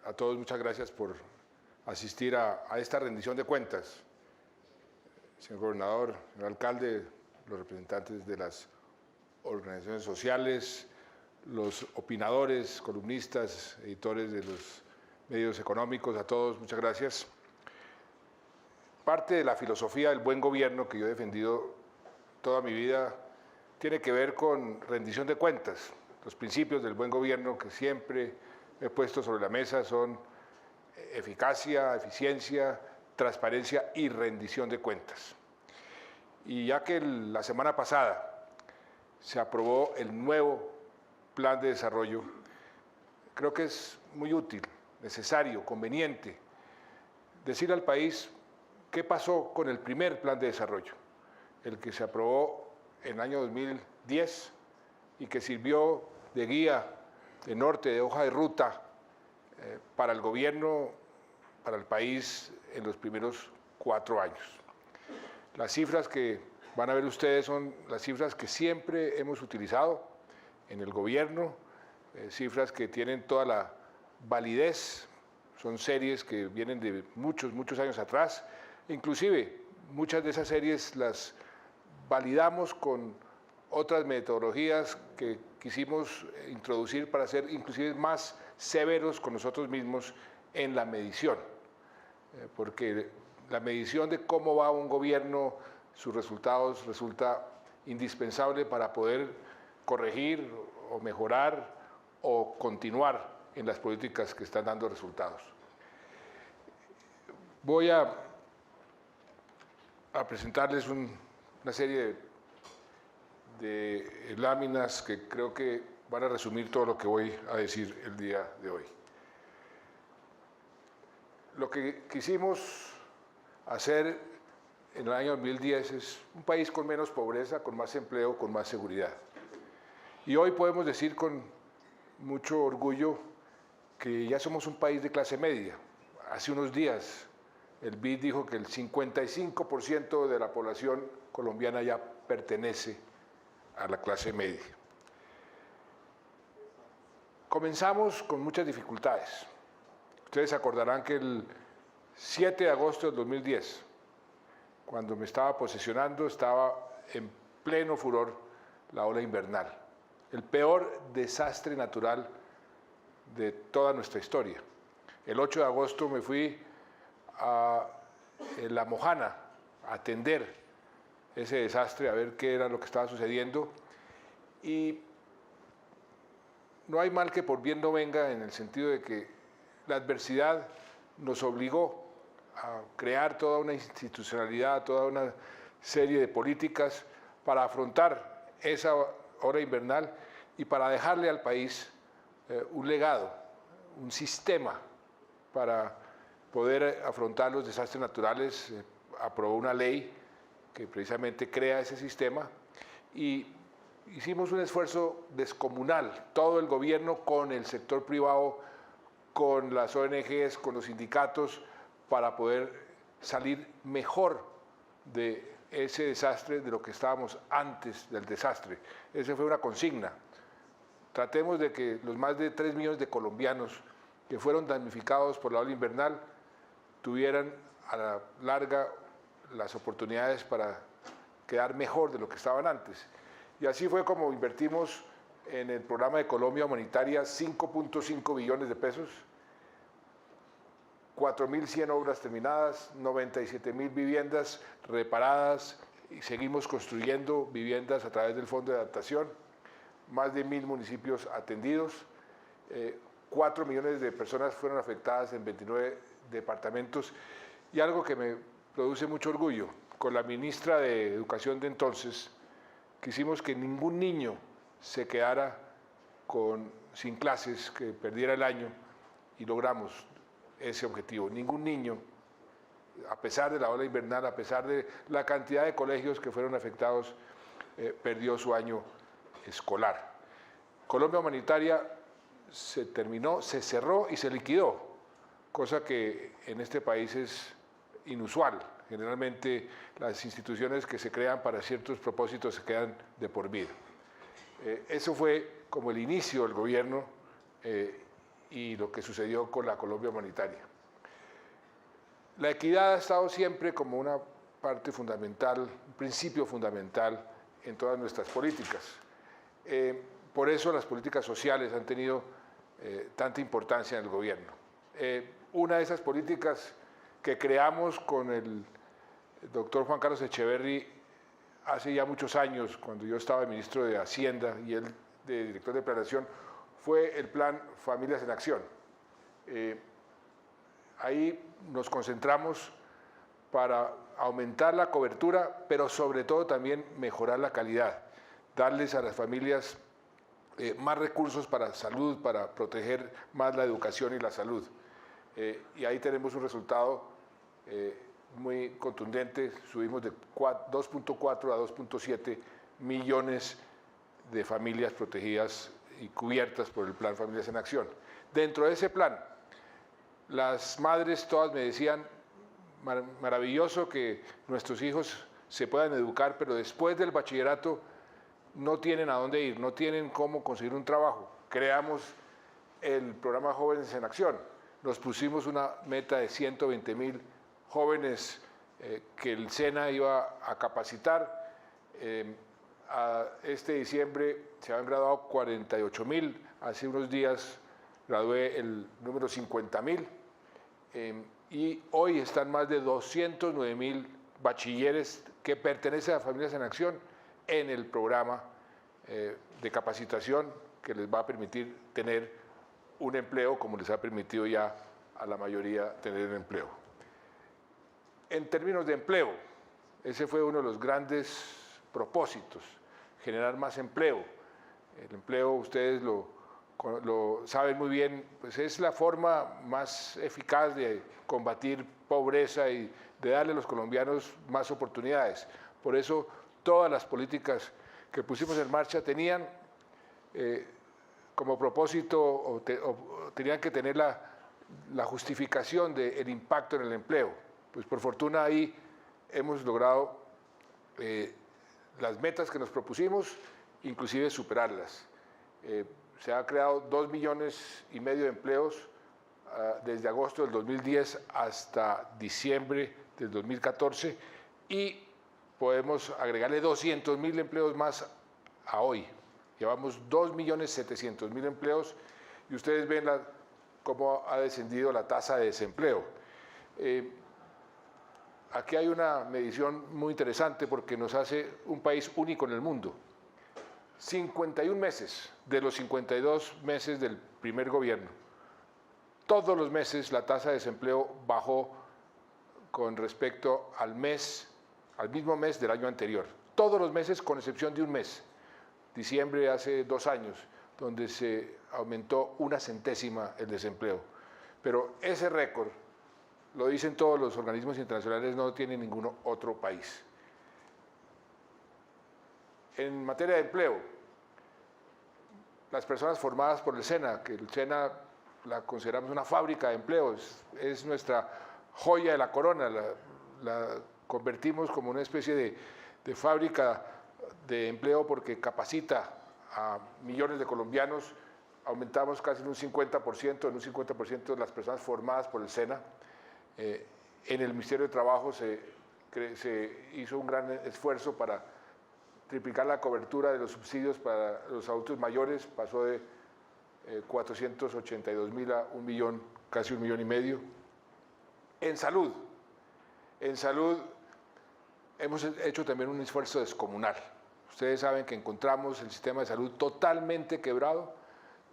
A todos muchas gracias por asistir a esta rendición de cuentas. Señor gobernador, señor alcalde, los representantes de las organizaciones sociales, los opinadores, columnistas, editores de los medios económicos, a todos muchas gracias. Parte de la filosofía del buen gobierno que yo he defendido toda mi vida tiene que ver con rendición de cuentas. Los principios del buen gobierno que siempre he puesto sobre la mesa son eficacia, eficiencia, transparencia y rendición de cuentas. Y ya que la semana pasada se aprobó el nuevo plan de desarrollo, creo que es muy útil, necesario, conveniente decir al país qué pasó con el primer plan de desarrollo, el que se aprobó en el año 2010 y que sirvió de guía, de norte, de hoja de ruta para el gobierno, para el país en los primeros 4 años. Las cifras que van a ver ustedes son las cifras que siempre hemos utilizado en el gobierno, cifras que tienen toda la validez, son series que vienen de muchos años atrás, inclusive muchas de esas series las validamos con otras metodologías que quisimos introducir para ser inclusive más severos con nosotros mismos en la medición, porque la medición de cómo va un gobierno, sus resultados, resulta indispensable para poder corregir o mejorar o continuar en las políticas que están dando resultados. Voy a presentarles una serie de láminas que creo que van a resumir todo lo que voy a decir el día de hoy. Lo que quisimos hacer en el año 2010 es un país con menos pobreza, con más empleo, con más seguridad. Y hoy podemos decir con mucho orgullo que ya somos un país de clase media. Hace unos días el BID dijo que el 55% de la población colombiana ya pertenece a la clase media. Comenzamos con muchas dificultades. Ustedes acordarán que el 7 de agosto del 2010, cuando me estaba posesionando, estaba en pleno furor la ola invernal, el peor desastre natural de toda nuestra historia. El 8 de agosto me fui a La Mojana a atender ese desastre, a ver qué era lo que estaba sucediendo, y no hay mal que por bien no venga, en el sentido de que la adversidad nos obligó a crear toda una institucionalidad, toda una serie de políticas para afrontar esa ola invernal y para dejarle al país un legado, un sistema para poder afrontar los desastres naturales. Aprobó una ley que precisamente crea ese sistema y hicimos un esfuerzo descomunal, todo el gobierno con el sector privado, con las ONGs, con los sindicatos, para poder salir mejor de ese desastre de lo que estábamos antes del desastre. Esa fue una consigna. Tratemos de que los más de 3 millones de colombianos que fueron damnificados por la ola invernal tuvieran a la larga las oportunidades para quedar mejor de lo que estaban antes. Y así fue como invertimos en el programa de Colombia Humanitaria 5.5 billones de pesos, 4.100 obras terminadas, 97.000 viviendas reparadas y seguimos construyendo viviendas a través del Fondo de Adaptación, más de 1.000 municipios atendidos, 4 millones de personas fueron afectadas en 29 departamentos y algo que me produce mucho orgullo, con la ministra de Educación de entonces, quisimos que ningún niño se quedara sin clases, que perdiera el año y logramos ese objetivo. Ningún niño, a pesar de la ola invernal, a pesar de la cantidad de colegios que fueron afectados, perdió su año escolar. Colombia Humanitaria se terminó, se cerró y se liquidó, cosa que en este país es inusual. Generalmente las instituciones que se crean para ciertos propósitos se quedan de por vida. Eso fue como el inicio del gobierno y lo que sucedió con la Colombia humanitaria. La equidad ha estado siempre como una parte fundamental, un principio fundamental en todas nuestras políticas. Por eso las políticas sociales han tenido tanta importancia en el gobierno. Una de esas políticas que creamos con el doctor Juan Carlos Echeverry hace ya muchos años, cuando yo estaba ministro de Hacienda y él de director de planeación, fue el plan Familias en Acción. Ahí nos concentramos para aumentar la cobertura, pero sobre todo también mejorar la calidad, darles a las familias más recursos para salud, para proteger más la educación y la salud. Y ahí tenemos un resultado muy contundente, subimos de 2.4 a 2.7 millones de familias protegidas y cubiertas por el plan Familias en Acción. Dentro de ese plan, las madres todas me decían, maravilloso que nuestros hijos se puedan educar, pero después del bachillerato no tienen a dónde ir, no tienen cómo conseguir un trabajo. Creamos el programa Jóvenes en Acción. Nos pusimos una meta de 120.000 jóvenes que el SENA iba a capacitar. A este diciembre se han graduado 48.000. Hace unos días gradué el número 50.000. Y hoy están más de 209.000 bachilleres que pertenecen a Familias en Acción en el programa de capacitación que les va a permitir tener un empleo, como les ha permitido ya a la mayoría tener un empleo. En términos de empleo, ese fue uno de los grandes propósitos, generar más empleo. El empleo, ustedes lo saben muy bien, pues es la forma más eficaz de combatir pobreza y de darle a los colombianos más oportunidades. Por eso todas las políticas que pusimos en marcha tenían como propósito o tenían que tener la justificación del impacto en el empleo. Pues por fortuna ahí hemos logrado las metas que nos propusimos, inclusive superarlas. Se ha creado 2,5 millones de empleos desde agosto del 2010 hasta diciembre del 2014 y podemos agregarle 200.000 empleos más a hoy. Llevamos 2.700.000 empleos y ustedes ven cómo ha descendido la tasa de desempleo. Aquí hay una medición muy interesante porque nos hace un país único en el mundo. 51 meses de los 52 meses del primer gobierno, todos los meses la tasa de desempleo bajó con respecto al mismo mes del año anterior. Todos los meses, con excepción de un mes, diciembre hace 2 años, donde se aumentó 1 centésima el desempleo. Pero ese récord, lo dicen todos los organismos internacionales, no tiene ningún otro país. En materia de empleo, las personas formadas por el SENA, que el SENA la consideramos una fábrica de empleos, es nuestra joya de la corona, la convertimos como una especie de fábrica de empleo porque capacita a millones de colombianos, aumentamos casi en un 50% las personas formadas por el SENA. En el Ministerio de Trabajo se hizo un gran esfuerzo para triplicar la cobertura de los subsidios para los adultos mayores, pasó de 482.000 a 1 millón, casi 1,5 millones. En salud hemos hecho también un esfuerzo descomunal. Ustedes saben que encontramos el sistema de salud totalmente quebrado,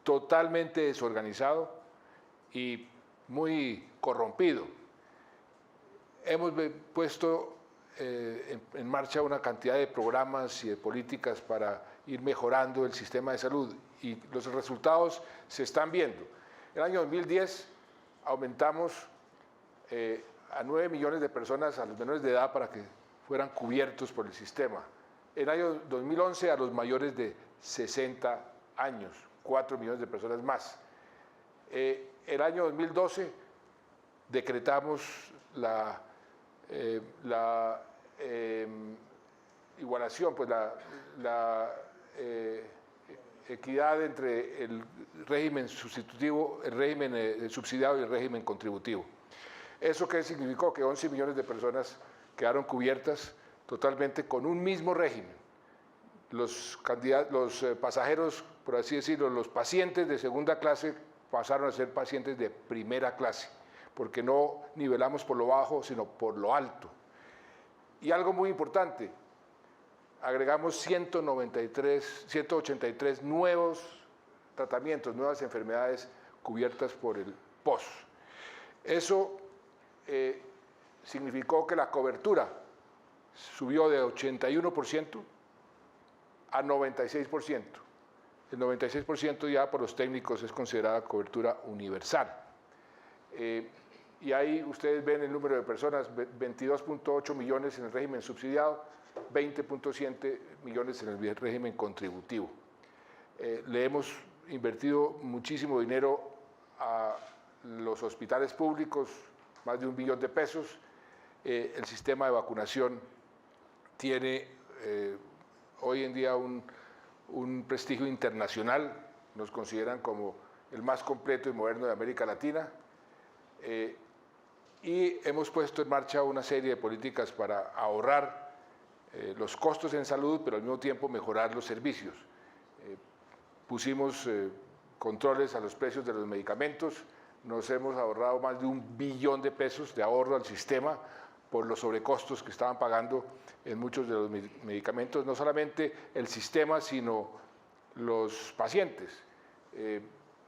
totalmente desorganizado y muy corrompido. Hemos puesto en marcha una cantidad de programas y de políticas para ir mejorando el sistema de salud y los resultados se están viendo. En el año 2010 aumentamos a 9 millones de personas, a los menores de edad, para que fueran cubiertos por el sistema. En el año 2011 a los mayores de 60 años, 4 millones de personas más. El año 2012 decretamos la igualación, pues equidad entre el régimen sustitutivo, el régimen subsidiado y el régimen contributivo. ¿Eso qué significó? Que 11 millones de personas quedaron cubiertas totalmente con un mismo régimen. Los pasajeros, por así decirlo, los pacientes de segunda clase pasaron a ser pacientes de primera clase, porque no nivelamos por lo bajo, sino por lo alto. Y algo muy importante, agregamos 183 nuevos tratamientos, nuevas enfermedades cubiertas por el POS. Eso significó que la cobertura subió de 81% a 96%. El 96% ya por los técnicos es considerada cobertura universal. Y ahí ustedes ven el número de personas, 22.8 millones en el régimen subsidiado, 20.7 millones en el régimen contributivo. Le hemos invertido muchísimo dinero a los hospitales públicos, más de $1 billón. El sistema de vacunación tiene hoy en día un prestigio internacional, nos consideran como el más completo y moderno de América Latina. Y hemos puesto en marcha una serie de políticas para ahorrar los costos en salud, pero al mismo tiempo mejorar los servicios. Pusimos controles a los precios de los medicamentos, nos hemos ahorrado más de $1 billón de ahorro al sistema por los sobrecostos que estaban pagando en muchos de los medicamentos, no solamente el sistema, sino los pacientes.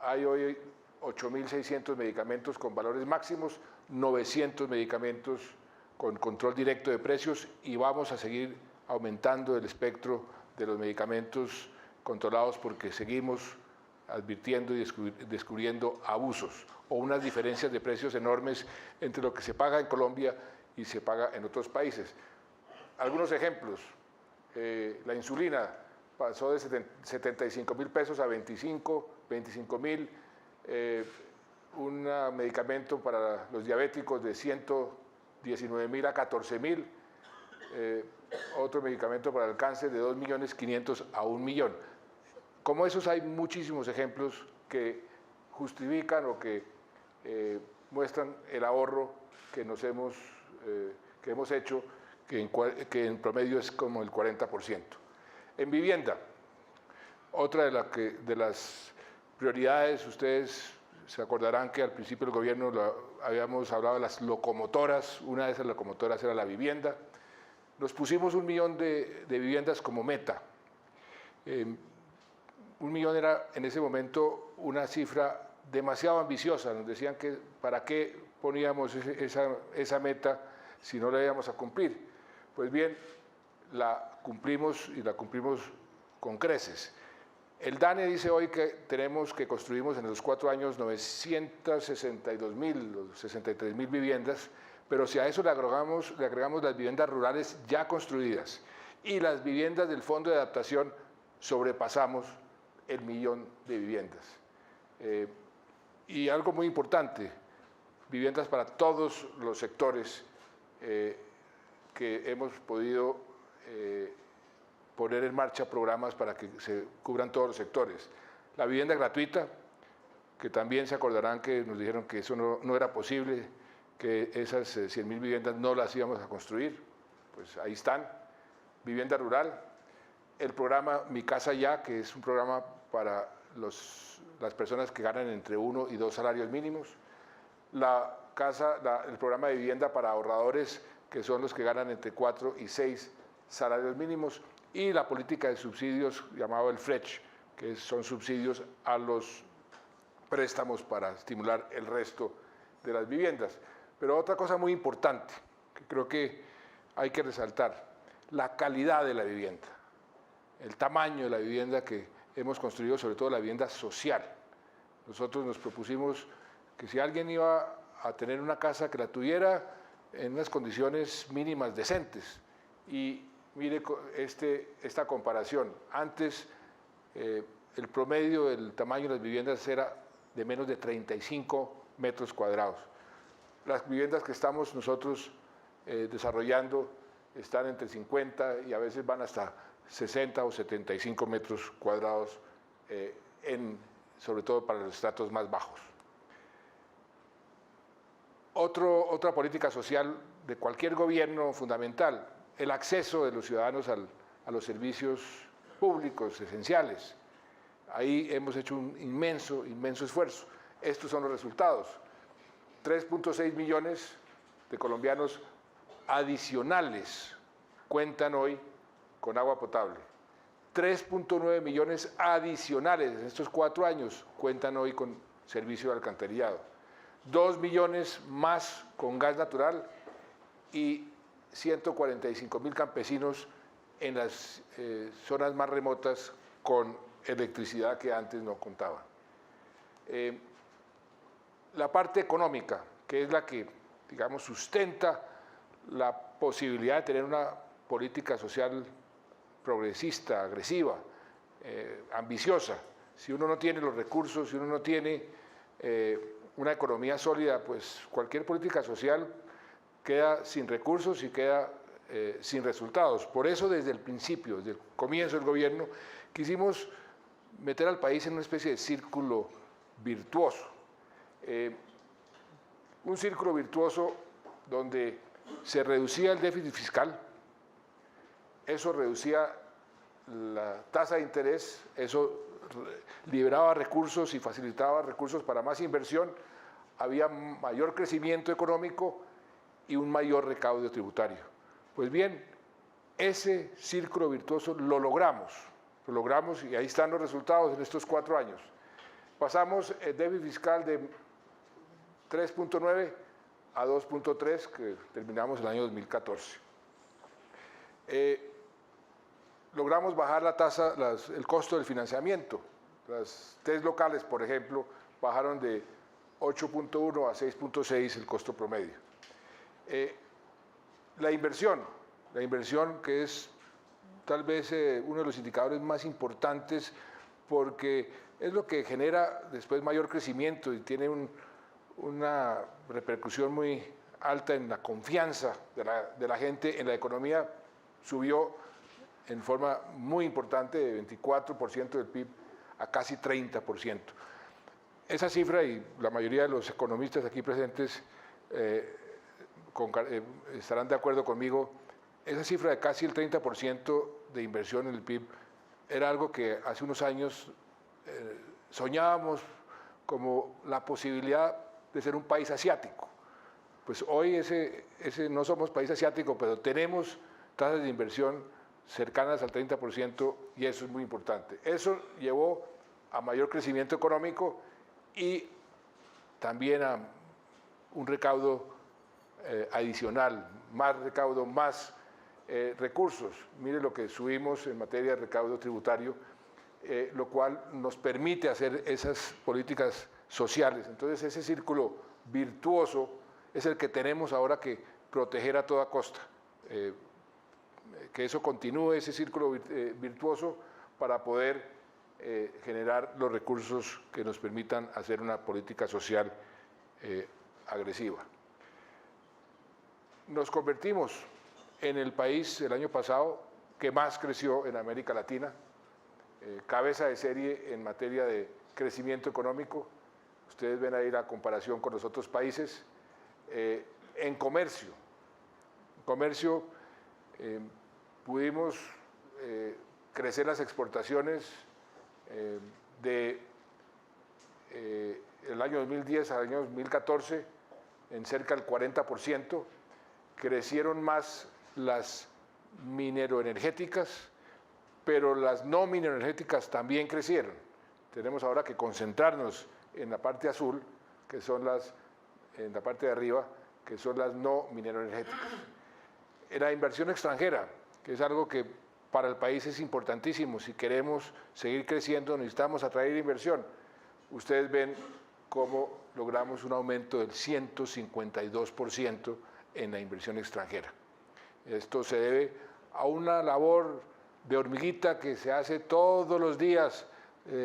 Hay hoy 8.600 medicamentos con valores máximos, 900 medicamentos con control directo de precios y vamos a seguir aumentando el espectro de los medicamentos controlados porque seguimos advirtiendo y descubriendo abusos o unas diferencias de precios enormes entre lo que se paga en Colombia y se paga en otros países. Algunos ejemplos, la insulina pasó de 75.000 pesos a 25.000, un medicamento para los diabéticos de 119.000 a 14.000, otro medicamento para el cáncer de 2.500.000 a 1 millón. Como esos hay muchísimos ejemplos que justifican o que muestran el ahorro que hemos hecho, que en promedio es como el 40%. En vivienda, otra de las prioridades, ustedes se acordarán que al principio del gobierno habíamos hablado de las locomotoras, una de esas locomotoras era la vivienda. Nos pusimos 1 millón de viviendas como meta. 1 millón era en ese momento una cifra demasiado ambiciosa, nos decían que para qué poníamos esa meta si no la íbamos a cumplir. Pues bien, la cumplimos y la cumplimos con creces. El DANE dice hoy que construimos en los 4 años 962.000 o 63.000 viviendas, pero si a eso le agregamos las viviendas rurales ya construidas y las viviendas del Fondo de Adaptación, sobrepasamos el 1 millón de viviendas. Y algo muy importante, viviendas para todos los sectores que hemos podido poner en marcha programas para que se cubran todos los sectores. La vivienda gratuita, que también se acordarán que nos dijeron que eso no era posible, que esas 100.000 viviendas no las íbamos a construir, pues ahí están. Vivienda rural, el programa Mi Casa Ya, que es un programa para las personas que ganan entre 1 y 2 salarios mínimos. El programa de vivienda para ahorradores, que son los que ganan entre 4 y 6 salarios mínimos. Y la política de subsidios llamado el FRECH, que son subsidios a los préstamos para estimular el resto de las viviendas. Pero otra cosa muy importante, que creo que hay que resaltar, la calidad de la vivienda, el tamaño de la vivienda que hemos construido, sobre todo la vivienda social. Nosotros nos propusimos que si alguien iba a tener una casa, que la tuviera en unas condiciones mínimas decentes. Y mire esta comparación. Antes el promedio del tamaño de las viviendas era de menos de 35 metros cuadrados. Las viviendas que estamos nosotros desarrollando están entre 50 y a veces van hasta 60 o 75 metros cuadrados sobre todo para los estratos más bajos. Otra política social de cualquier gobierno fundamental, el acceso de los ciudadanos a los servicios públicos esenciales. Ahí hemos hecho un inmenso esfuerzo. Estos son los resultados. 3.6 millones de colombianos adicionales cuentan hoy con agua potable. 3.9 millones adicionales en estos 4 años cuentan hoy con servicio de alcantarillado. 2 millones más con gas natural y 145.000 campesinos en las zonas más remotas con electricidad que antes no contaban. La parte económica, que es la que, digamos, sustenta la posibilidad de tener una política social progresista, agresiva, ambiciosa. Si uno no tiene los recursos, si uno no tiene una economía sólida, pues cualquier política social queda sin recursos y queda sin resultados. Por eso desde el principio, desde el comienzo del gobierno, quisimos meter al país en una especie de círculo virtuoso. Un círculo virtuoso donde se reducía el déficit fiscal, eso reducía la tasa de interés, eso liberaba recursos y facilitaba recursos para más inversión, había mayor crecimiento económico y un mayor recaudo tributario. Pues bien, ese círculo virtuoso lo logramos y ahí están los resultados en estos 4 años. Pasamos el déficit fiscal de 3.9 a 2.3, que terminamos el año 2014. Logramos bajar la tasa, el costo del financiamiento. Las TES locales, por ejemplo, bajaron de 8.1 a 6.6 el costo promedio. La inversión que es tal vez uno de los indicadores más importantes porque es lo que genera después mayor crecimiento y tiene una repercusión muy alta en la confianza de la gente en la economía, subió en forma muy importante de 24% del PIB a casi 30%. Esa cifra, y la mayoría de los economistas aquí presentes estarán de acuerdo conmigo, esa cifra de casi el 30% de inversión en el PIB era algo que hace unos años soñábamos como la posibilidad de ser un país asiático. Pues hoy no somos país asiático, pero tenemos tasas de inversión cercanas al 30% y eso es muy importante. Eso llevó a mayor crecimiento económico y también a un recaudo adicional, más recaudo, más recursos. Mire lo que subimos en materia de recaudo tributario, lo cual nos permite hacer esas políticas sociales. Entonces ese círculo virtuoso es el que tenemos ahora que proteger a toda costa. Que eso continúe, ese círculo virtuoso, para poder generar los recursos que nos permitan hacer una política social agresiva. Nos convertimos en el país el año pasado que más creció en América Latina, cabeza de serie en materia de crecimiento económico. Ustedes ven ahí la comparación con los otros países. En comercio pudimos crecer las exportaciones del año 2010 al año 2014 en cerca del 40%, crecieron más las mineroenergéticas, pero las no mineroenergéticas también crecieron. Tenemos ahora que concentrarnos en la parte azul, que son en la parte de arriba, que son las no mineroenergéticas. En la inversión extranjera, que es algo que para el país es importantísimo, si queremos seguir creciendo necesitamos atraer inversión. Ustedes ven cómo logramos un aumento del 152% en la inversión extranjera. Esto se debe a una labor de hormiguita que se hace todos los días,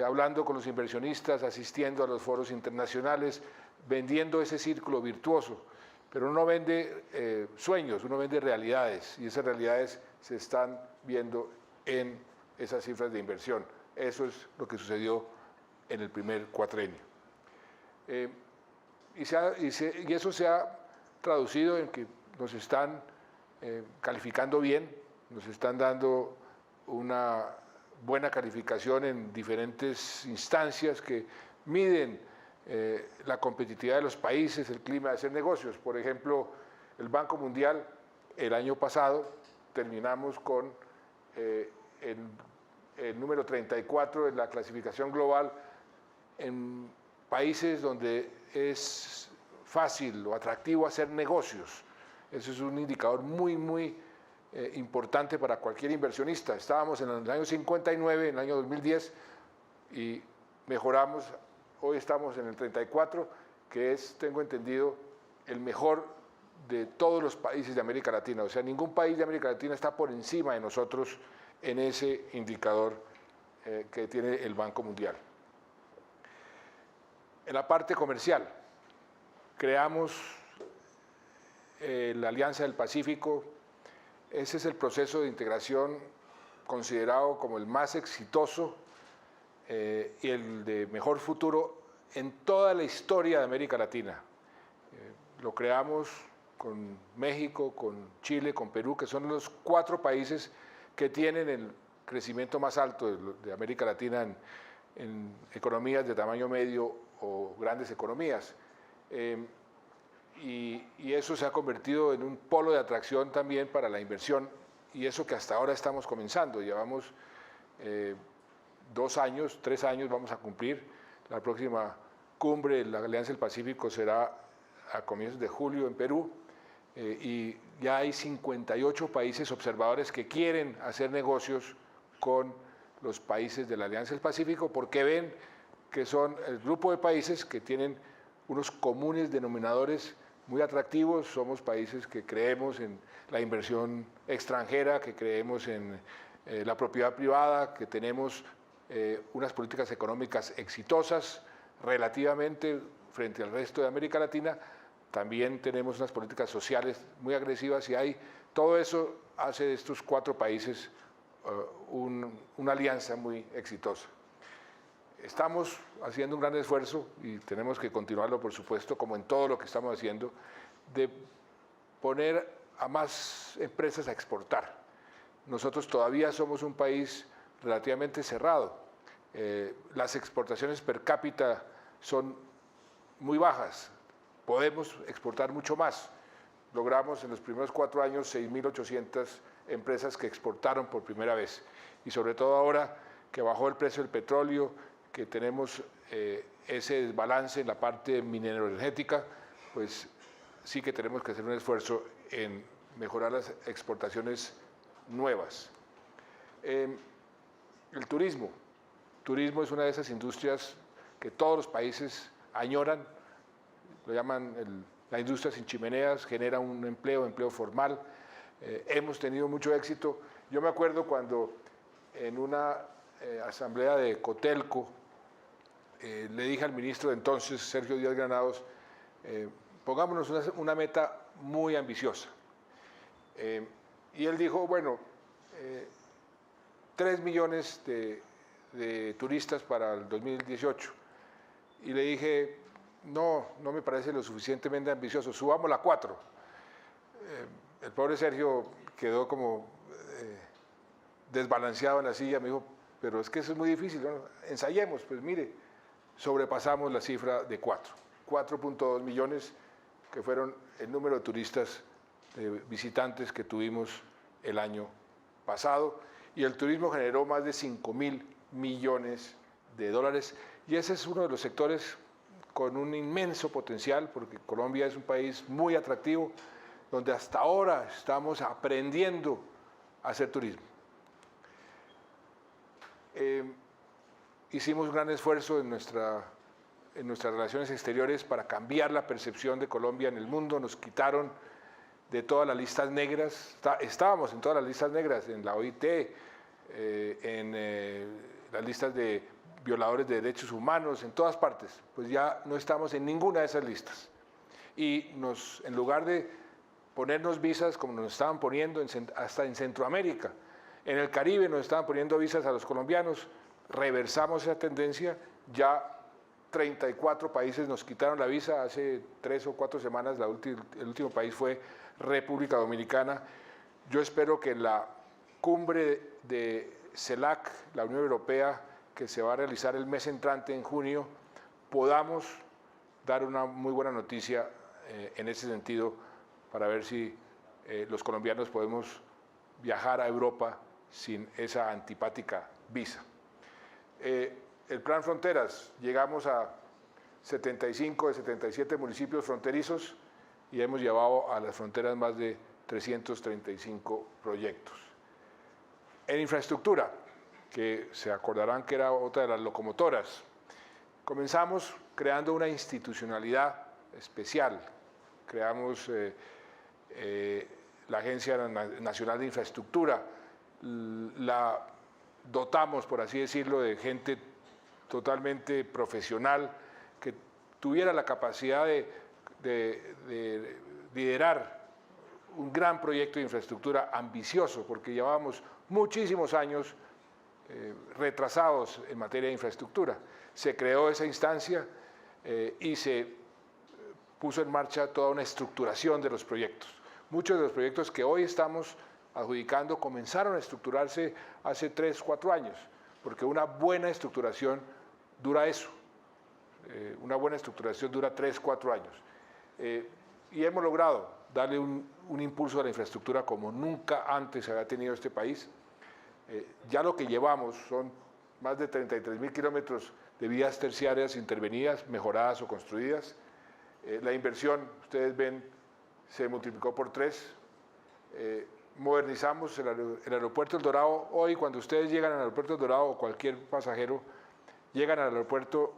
hablando con los inversionistas, asistiendo a los foros internacionales, vendiendo ese círculo virtuoso. Pero uno vende sueños, uno vende realidades, y esas realidades se están viendo en esas cifras de inversión. Eso es lo que sucedió en el primer cuatrenio. Y eso se ha traducido en que nos están calificando bien, nos están dando una buena calificación en diferentes instancias que miden la competitividad de los países, el clima de hacer negocios. Por ejemplo, el Banco Mundial, el año pasado, terminamos con el número 34 en la clasificación global en países donde es fácil o atractivo hacer negocios. Eso es un indicador muy importante para cualquier inversionista. Estábamos en el año 59, en el año 2010, y mejoramos. Hoy estamos en el 34, que es, tengo entendido, el mejor de todos los países de América Latina. O sea, ningún país de América Latina está por encima de nosotros en ese indicador que tiene el Banco Mundial. En la parte comercial, creamos la Alianza del Pacífico. Ese es el proceso de integración considerado como el más exitoso y el de mejor futuro en toda la historia de América Latina. Lo creamos con México, con Chile, con Perú, que son los 4 países que tienen el crecimiento más alto de América Latina en economías de tamaño medio o grandes economías. Y eso se ha convertido en un polo de atracción también para la inversión, y eso que hasta ahora estamos comenzando. Llevamos 2 años, 3 años vamos a cumplir. La próxima cumbre de la Alianza del Pacífico será a comienzos de julio en Perú, y ya hay 58 países observadores que quieren hacer negocios con los países de la Alianza del Pacífico, porque ven que son el grupo de países que tienen unos comunes denominadores muy atractivos. Somos países que creemos en la inversión extranjera, que creemos en la propiedad privada, que tenemos unas políticas económicas exitosas relativamente frente al resto de América Latina. También tenemos unas políticas sociales muy agresivas, y todo eso hace de estos 4 países una alianza muy exitosa. Estamos haciendo un gran esfuerzo, y tenemos que continuarlo, por supuesto, como en todo lo que estamos haciendo, de poner a más empresas a exportar. Nosotros todavía somos un país relativamente cerrado. Las exportaciones per cápita son muy bajas. Podemos exportar mucho más. Logramos en los primeros 4 años 6.800 empresas que exportaron por primera vez. Y sobre todo ahora que bajó el precio del petróleo, que tenemos ese desbalance en la parte mineroenergética, pues sí que tenemos que hacer un esfuerzo en mejorar las exportaciones nuevas. El turismo. Turismo es una de esas industrias que todos los países añoran. Lo llaman la industria sin chimeneas, genera un empleo formal. Hemos tenido mucho éxito. Yo me acuerdo cuando en una asamblea de Cotelco le dije al ministro de entonces, Sergio Díaz Granados, pongámonos una meta muy ambiciosa. Y él dijo, bueno, 3 millones de turistas para el 2018. Y le dije, no me parece lo suficientemente ambicioso, subámosla a 4. El pobre Sergio quedó como desbalanceado en la silla, me dijo, pero es que eso es muy difícil, ¿no? Ensayemos. Pues mire, sobrepasamos la cifra de 4.2 millones, que fueron el número de turistas, de visitantes que tuvimos el año pasado, y el turismo generó más de 5.000 millones de dólares, y ese es uno de los sectores con un inmenso potencial, porque Colombia es un país muy atractivo, donde hasta ahora estamos aprendiendo a hacer turismo. Hicimos un gran esfuerzo en nuestras relaciones exteriores para cambiar la percepción de Colombia en el mundo. Nos quitaron de todas las listas negras, estábamos en todas las listas negras, en la OIT, en las listas de violadores de derechos humanos, en todas partes. Pues ya no estamos en ninguna de esas listas. Y en lugar de ponernos visas como nos estaban poniendo hasta en Centroamérica, en el Caribe nos estaban poniendo visas a los colombianos, reversamos esa tendencia. Ya 34 países nos quitaron la visa. Hace 3 o 4 semanas el último país fue República Dominicana. Yo espero que en la cumbre de CELAC, la Unión Europea, que se va a realizar el mes entrante, en junio, podamos dar una muy buena noticia en ese sentido, para ver si los colombianos podemos viajar a Europa sin esa antipática visa. El Plan Fronteras, llegamos a 75 de 77 municipios fronterizos y hemos llevado a las fronteras más de 335 proyectos. En infraestructura, que se acordarán que era otra de las locomotoras, comenzamos creando una institucionalidad especial. Creamos la Agencia Nacional de Infraestructura, la dotamos, por así decirlo, de gente totalmente profesional que tuviera la capacidad de liderar un gran proyecto de infraestructura ambicioso, porque llevábamos muchísimos años retrasados en materia de infraestructura. Se creó esa instancia y se puso en marcha toda una estructuración de los proyectos. Muchos de los proyectos que hoy estamos adjudicando comenzaron a estructurarse hace 3 o 4 años, porque una buena estructuración dura eso. Una buena estructuración dura 3 o 4 años. Y hemos logrado darle un impulso a la infraestructura como nunca antes había tenido este país. Ya lo que llevamos son más de 33.000 kilómetros de vías terciarias intervenidas, mejoradas o construidas. La inversión, ustedes ven, se multiplicó por 3. Modernizamos el aeropuerto El Dorado. Hoy, cuando ustedes llegan al aeropuerto El Dorado, o cualquier pasajero, llegan al aeropuerto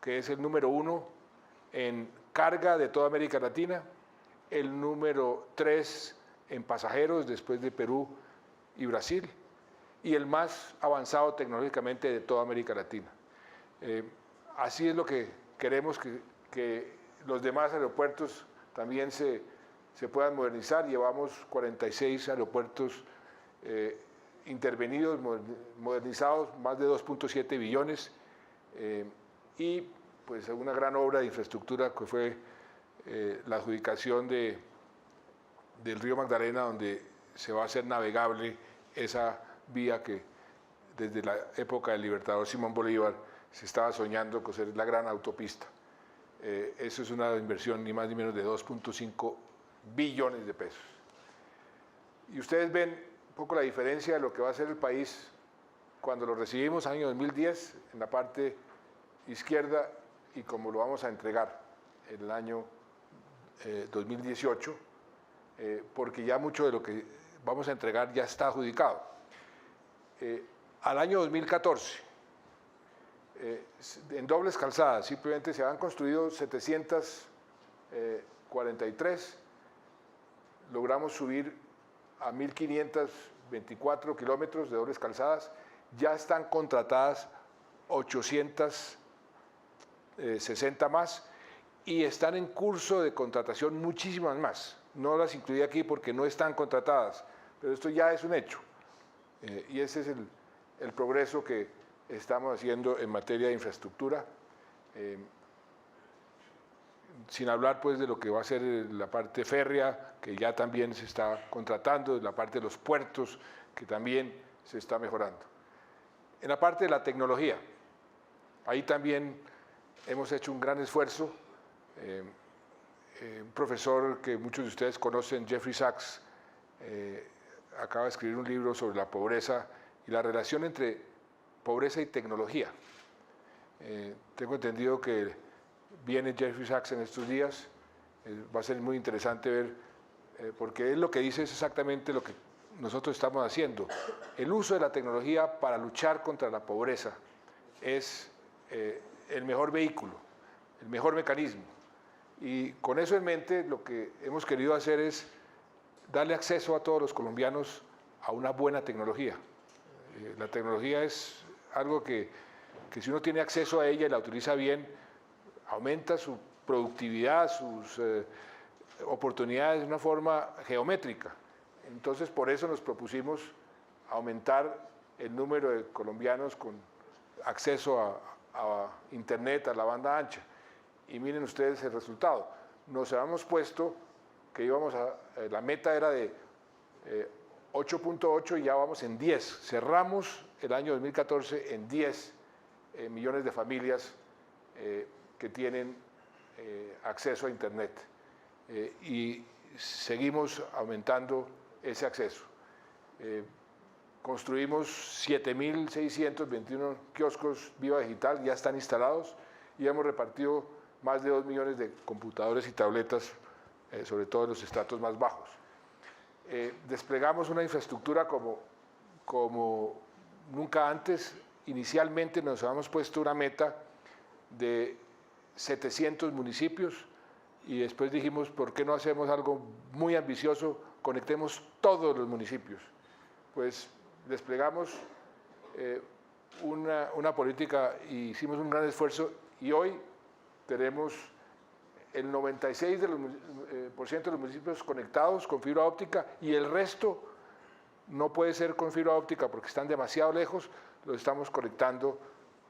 que es el número 1 en carga de toda América Latina, el número 3 en pasajeros después de Perú y Brasil, y el más avanzado tecnológicamente de toda América Latina. Así es lo que queremos, que los demás aeropuertos también se puedan modernizar. Llevamos 46 aeropuertos intervenidos, modernizados, más de 2.7 billones, y pues una gran obra de infraestructura que fue la adjudicación del río Magdalena, donde se va a hacer navegable esa vía que desde la época del libertador Simón Bolívar se estaba soñando con ser la gran autopista. Eso es una inversión ni más ni menos de 2.5 billones de pesos. Y ustedes ven un poco la diferencia de lo que va a ser el país cuando lo recibimos año 2010 en la parte izquierda y cómo lo vamos a entregar en el año 2018, porque ya mucho de lo que vamos a entregar ya está adjudicado. Al año 2014, en dobles calzadas, simplemente se han construido 743, logramos subir a 1.524 kilómetros de dobles calzadas, ya están contratadas 860 más y están en curso de contratación muchísimas más. No las incluí aquí porque no están contratadas, pero esto ya es un hecho. Y ese es el progreso que estamos haciendo en materia de infraestructura, sin hablar pues de lo que va a ser la parte férrea, que ya también se está contratando, la parte de los puertos, que también se está mejorando. En la parte de la tecnología, ahí también hemos hecho un gran esfuerzo. Un profesor que muchos de ustedes conocen, Jeffrey Sachs, acaba de escribir un libro sobre la pobreza y la relación entre pobreza y tecnología. Tengo entendido que viene Jeffrey Sachs en estos días. Va a ser muy interesante ver, porque él lo que dice es exactamente lo que nosotros estamos haciendo. El uso de la tecnología para luchar contra la pobreza es el mejor vehículo, el mejor mecanismo. Y con eso en mente, lo que hemos querido hacer es darle acceso a todos los colombianos a una buena tecnología. La tecnología es algo que si uno tiene acceso a ella y la utiliza bien, aumenta su productividad, sus oportunidades de una forma geométrica. Entonces, por eso nos propusimos aumentar el número de colombianos con acceso a Internet, a la banda ancha. Y miren ustedes el resultado. Nos habíamos puesto que la meta era de 8.8 y ya vamos en 10. Cerramos el año 2014 en 10 millones de familias que tienen acceso a Internet. Y seguimos aumentando ese acceso. Construimos 7.621 kioscos Viva Digital, ya están instalados y hemos repartido más de 2 millones de computadores y tabletas, sobre todo en los estratos más bajos. Desplegamos una infraestructura como nunca antes. Inicialmente nos habíamos puesto una meta de 700 municipios y después dijimos, ¿por qué no hacemos algo muy ambicioso? Conectemos todos los municipios. Pues desplegamos una política y hicimos un gran esfuerzo y hoy tenemos el 96% de los municipios conectados con fibra óptica y el resto no puede ser con fibra óptica porque están demasiado lejos, los estamos conectando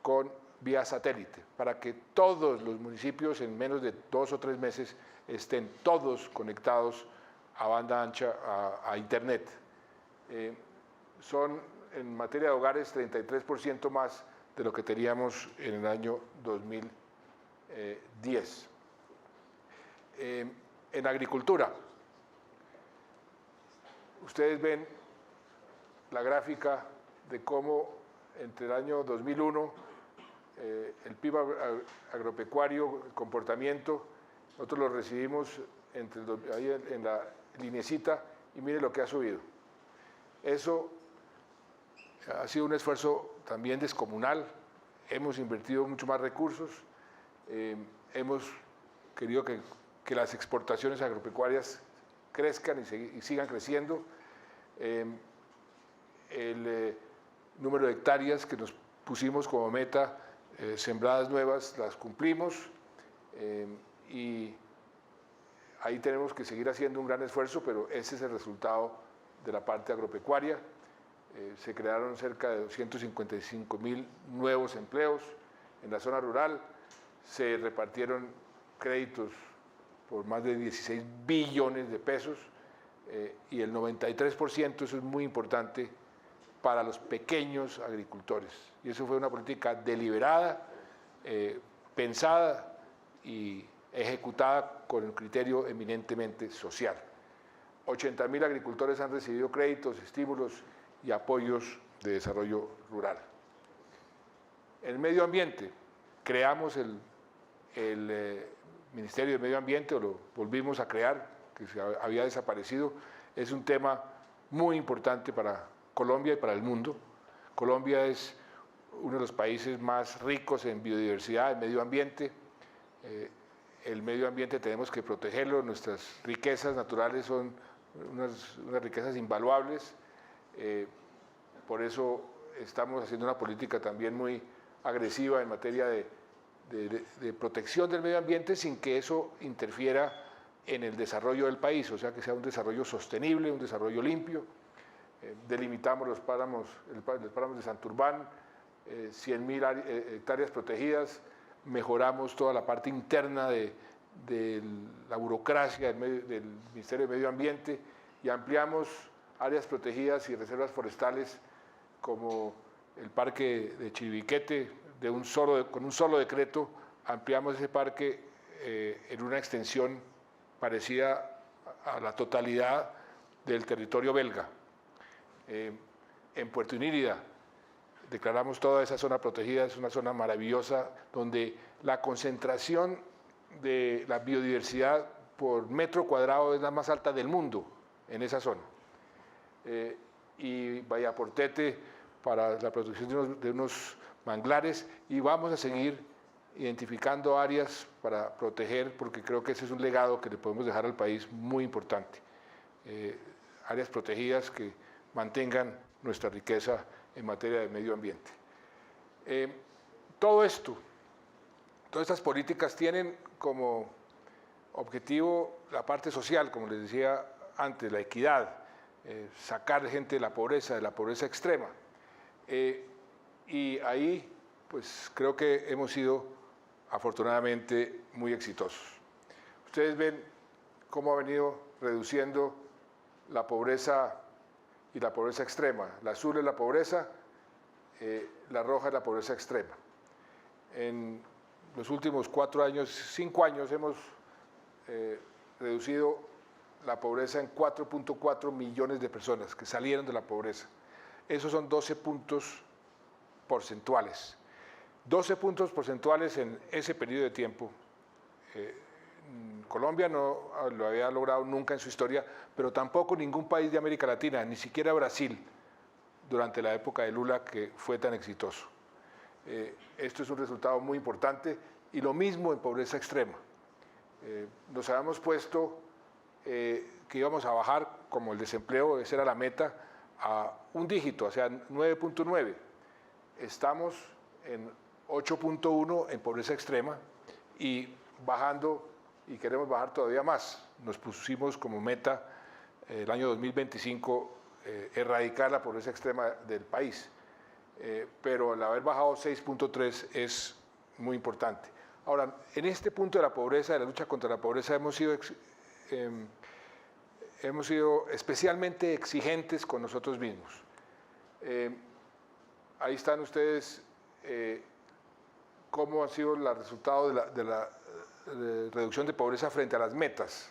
con vía satélite para que todos los municipios en menos de 2 o 3 meses estén todos conectados a banda ancha, a Internet. Son en materia de hogares 33% más de lo que teníamos en el año 2010. En agricultura, ustedes ven la gráfica de cómo entre el año 2001 el PIB agropecuario, el comportamiento, nosotros lo recibimos ahí en la lineecita y miren lo que ha subido. Eso ha sido un esfuerzo también descomunal, hemos invertido mucho más recursos, hemos querido que las exportaciones agropecuarias crezcan y sigan creciendo. El número de hectáreas que nos pusimos como meta, sembradas nuevas, las cumplimos y ahí tenemos que seguir haciendo un gran esfuerzo, pero ese es el resultado de la parte agropecuaria. Se crearon cerca de 255.000 nuevos empleos en la zona rural, se repartieron créditos por más de 16 billones de pesos y el 93%, eso es muy importante, para los pequeños agricultores. Y eso fue una política deliberada, pensada y ejecutada con un criterio eminentemente social. 80.000 agricultores han recibido créditos, estímulos y apoyos de desarrollo rural. En el medio ambiente, creamos el Ministerio de Medio Ambiente, o lo volvimos a crear, que se había desaparecido. Es un tema muy importante para Colombia y para el mundo. Colombia es uno de los países más ricos en biodiversidad, en medio ambiente. El medio ambiente tenemos que protegerlo, nuestras riquezas naturales son unas riquezas invaluables. Por eso estamos haciendo una política también muy agresiva en materia de protección del medio ambiente sin que eso interfiera en el desarrollo del país, o sea, que sea un desarrollo sostenible, un desarrollo limpio. Delimitamos los páramos de Santurbán, 100.000 hectáreas protegidas, mejoramos toda la parte interna de la burocracia del Ministerio de Medio Ambiente y ampliamos áreas protegidas y reservas forestales como el parque de Chiribiquete. Con un solo decreto ampliamos ese parque en una extensión parecida a la totalidad del territorio belga. En Puerto Inírida declaramos toda esa zona protegida, es una zona maravillosa donde la concentración de la biodiversidad por metro cuadrado es la más alta del mundo en esa zona. Y Vallaportete para la protección de unos manglares, y vamos a seguir identificando áreas para proteger, porque creo que ese es un legado que le podemos dejar al país muy importante. Áreas protegidas que mantengan nuestra riqueza en materia de medio ambiente. Todo esto, todas estas políticas tienen como objetivo la parte social, como les decía antes, la equidad, sacar gente de la pobreza extrema. Y ahí pues creo que hemos sido afortunadamente muy exitosos. Ustedes ven cómo ha venido reduciendo la pobreza y la pobreza extrema. La azul es la pobreza, la roja es la pobreza extrema. En los últimos 5 años hemos reducido la pobreza en 4.4 millones de personas que salieron de la pobreza. Esos son 12 puntos porcentuales. 12 puntos porcentuales en ese periodo de tiempo. Colombia no lo había logrado nunca en su historia, pero tampoco ningún país de América Latina, ni siquiera Brasil, durante la época de Lula, que fue tan exitoso. Esto es un resultado muy importante, y lo mismo en pobreza extrema. Nos habíamos puesto que íbamos a bajar, como el desempleo, esa era la meta, a un dígito, o sea, 9.9. Estamos en 8.1 en pobreza extrema y bajando, y queremos bajar todavía más. Nos pusimos como meta el año 2025 erradicar la pobreza extrema del país, pero al haber bajado 6.3 es muy importante. Ahora, en este punto de la pobreza, de la lucha contra la pobreza, hemos sido especialmente exigentes con nosotros mismos. Ahí están ustedes cómo han sido los resultados de la reducción de pobreza frente a las metas.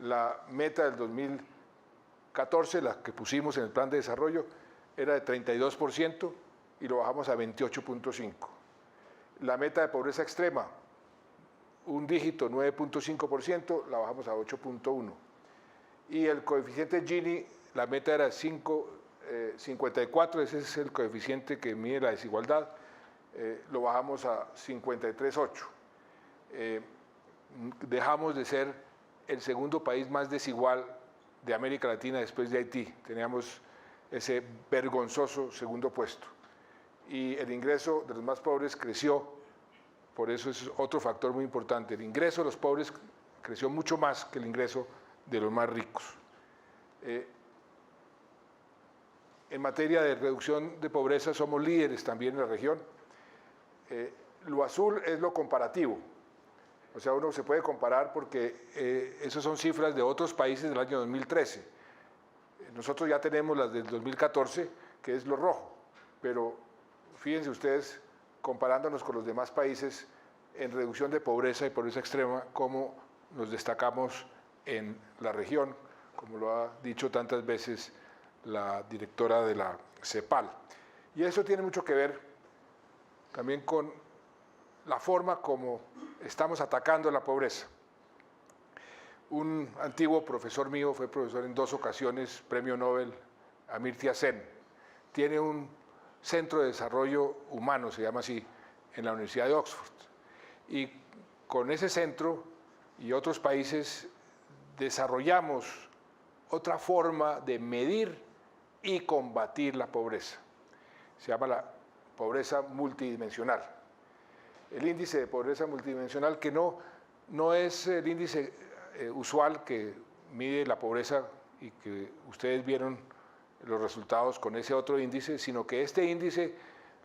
La meta del 2014, la que pusimos en el plan de desarrollo, era de 32% y lo bajamos a 28.5%. La meta de pobreza extrema, un dígito, 9.5%, la bajamos a 8.1%. Y el coeficiente Gini, la meta era 54, ese es el coeficiente que mide la desigualdad, lo bajamos a 53.8. Dejamos de ser el segundo país más desigual de América Latina después de Haití. Teníamos ese vergonzoso segundo puesto. Y el ingreso de los más pobres creció, por eso es otro factor muy importante. El ingreso de los pobres creció mucho más que el ingreso de los más ricos. En materia de reducción de pobreza somos líderes también en la región. Lo azul es lo comparativo, o sea, uno se puede comparar porque esas son cifras de otros países del año 2013. Nosotros ya tenemos las del 2014, que es lo rojo, pero fíjense ustedes, comparándonos con los demás países en reducción de pobreza y pobreza extrema, cómo nos destacamos en la región, como lo ha dicho tantas veces la directora de la CEPAL. Y eso tiene mucho que ver también con la forma como estamos atacando la pobreza. Un antiguo profesor mío, fue profesor en 2 ocasiones, premio Nobel, Amartya Sen, tiene un centro de desarrollo humano, se llama así, en la Universidad de Oxford. Y con ese centro y otros países desarrollamos otra forma de medir y combatir la pobreza. Se llama la pobreza multidimensional. El índice de pobreza multidimensional, que no es el índice usual que mide la pobreza y que ustedes vieron los resultados con ese otro índice, sino que este índice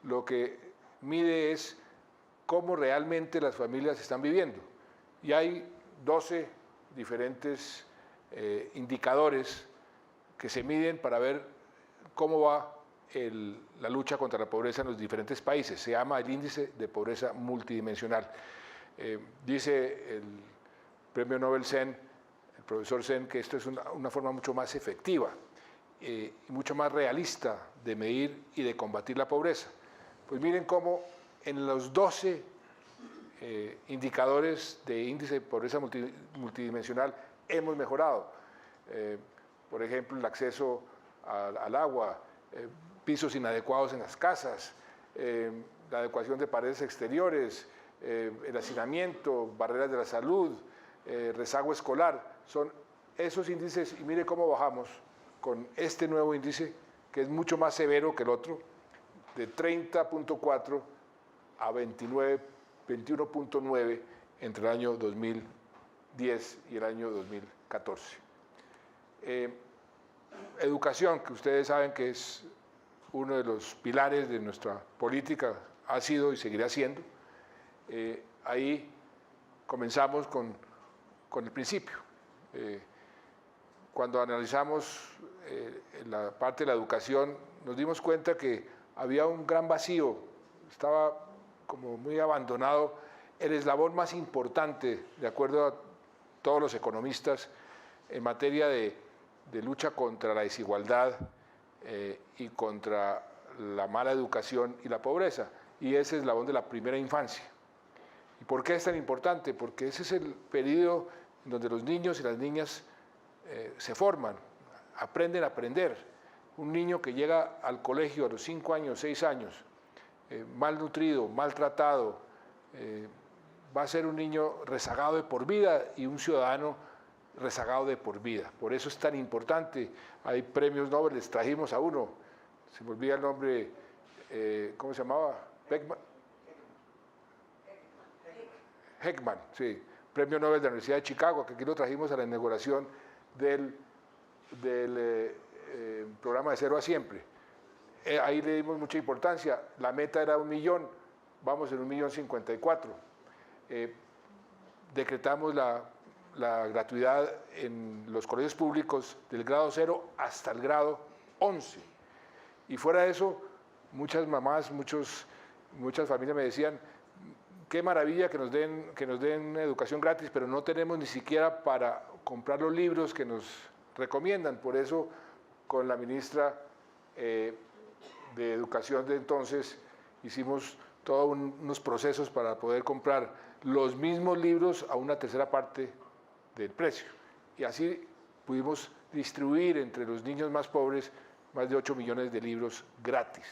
lo que mide es cómo realmente las familias están viviendo. Y hay 12 diferentes indicadores que se miden para ver cómo va la lucha contra la pobreza en los diferentes países. Se llama el índice de pobreza multidimensional. Dice el premio Nobel Sen, el profesor Sen, que esto es una forma mucho más efectiva y mucho más realista de medir y de combatir la pobreza. Pues miren cómo en los 12 indicadores de índice de pobreza multidimensional hemos mejorado. Por ejemplo, el acceso al agua, pisos inadecuados en las casas, la adecuación de paredes exteriores, el hacinamiento, barreras de la salud, rezago escolar. Son esos índices, y mire cómo bajamos con este nuevo índice, que es mucho más severo que el otro, de 30.4 a 21.9 entre el año 2010 y el año 2014. Educación, que ustedes saben que es uno de los pilares de nuestra política ha sido y seguirá siendo. Ahí comenzamos con el principio. Cuando analizamos la parte de la educación, nos dimos cuenta que había un gran vacío, estaba como muy abandonado el eslabón más importante, de acuerdo a todos los economistas, en materia de lucha contra la desigualdad y contra la mala educación y la pobreza, y ese eslabón de la primera infancia. ¿Y por qué es tan importante? Porque ese es el periodo en donde los niños y las niñas se forman, aprenden a aprender. Un niño que llega al colegio a los 5 años, 6 años, malnutrido, maltratado, va a ser un niño rezagado de por vida y un ciudadano rezagado de por vida. Por eso es tan importante. Hay premios Nobel, les trajimos a uno, se me olvida el nombre, ¿cómo se llamaba? Heckman, sí, premio Nobel de la Universidad de Chicago, que aquí lo trajimos a la inauguración del programa de Cero a Siempre. Ahí le dimos mucha importancia, la meta era 1 millón, vamos en 1.054.000. Decretamos la gratuidad en los colegios públicos del grado 0 hasta el grado 11. Y fuera de eso, muchas mamás, muchas familias me decían, qué maravilla que nos den educación gratis, pero no tenemos ni siquiera para comprar los libros que nos recomiendan. Por eso, con la ministra de Educación de entonces, hicimos todos unos procesos para poder comprar los mismos libros a una tercera parte del precio. Y así pudimos distribuir entre los niños más pobres más de 8 millones de libros gratis.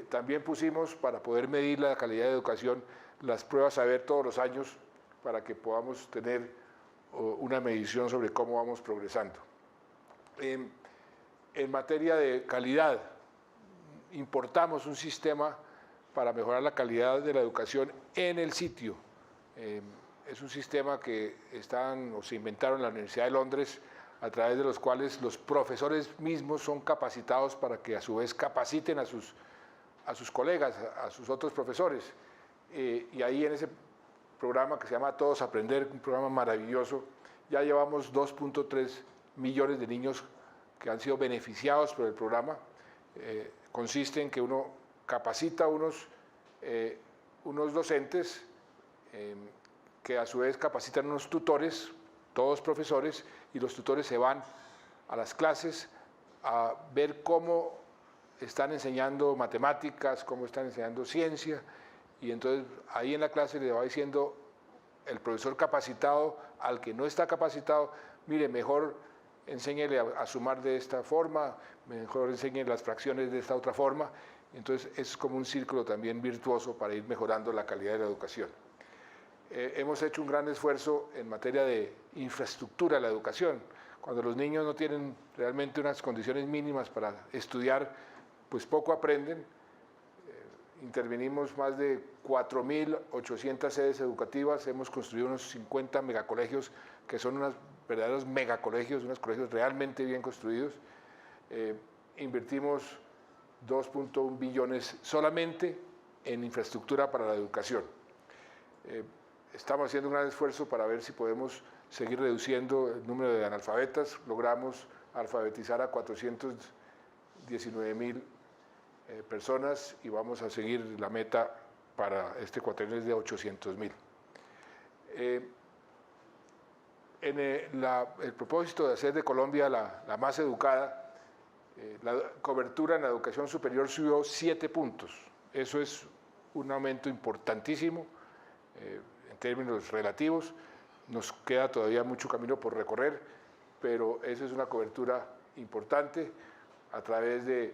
También pusimos, para poder medir la calidad de educación, las pruebas saber todos los años para que podamos tener una medición sobre cómo vamos progresando. En materia de calidad, importamos un sistema para mejorar la calidad de la educación en el sitio. Es un sistema que se inventaron en la Universidad de Londres, a través de los cuales los profesores mismos son capacitados para que a su vez capaciten a sus colegas, a sus otros profesores. Y ahí en ese programa que se llama Todos Aprender, un programa maravilloso, ya llevamos 2.3 millones de niños que han sido beneficiados por el programa. Consiste en que uno capacita a unos docentes que a su vez capacitan unos tutores, todos profesores, y los tutores se van a las clases a ver cómo están enseñando matemáticas, cómo están enseñando ciencia, y entonces ahí en la clase le va diciendo el profesor capacitado al que no está capacitado, mire, mejor enséñele a sumar de esta forma, mejor enseñe las fracciones de esta otra forma. Entonces es como un círculo también virtuoso para ir mejorando la calidad de la educación. Hemos hecho un gran esfuerzo en materia de infraestructura de la educación. Cuando los niños no tienen realmente unas condiciones mínimas para estudiar, pues poco aprenden. Intervenimos más de 4.800 sedes educativas, hemos construido unos 50 megacolegios, que son unos verdaderos megacolegios, unos colegios realmente bien construidos. Invertimos 2.1 billones solamente en infraestructura para la educación. Estamos haciendo un gran esfuerzo para ver si podemos seguir reduciendo el número de analfabetas. Logramos alfabetizar a 419.000 personas y vamos a seguir la meta para este cuatrenio de 800.000. En el propósito de hacer de Colombia la más educada, la cobertura en la educación superior subió 7 puntos. Eso es un aumento importantísimo en términos relativos. Nos queda todavía mucho camino por recorrer, pero esa es una cobertura importante a través de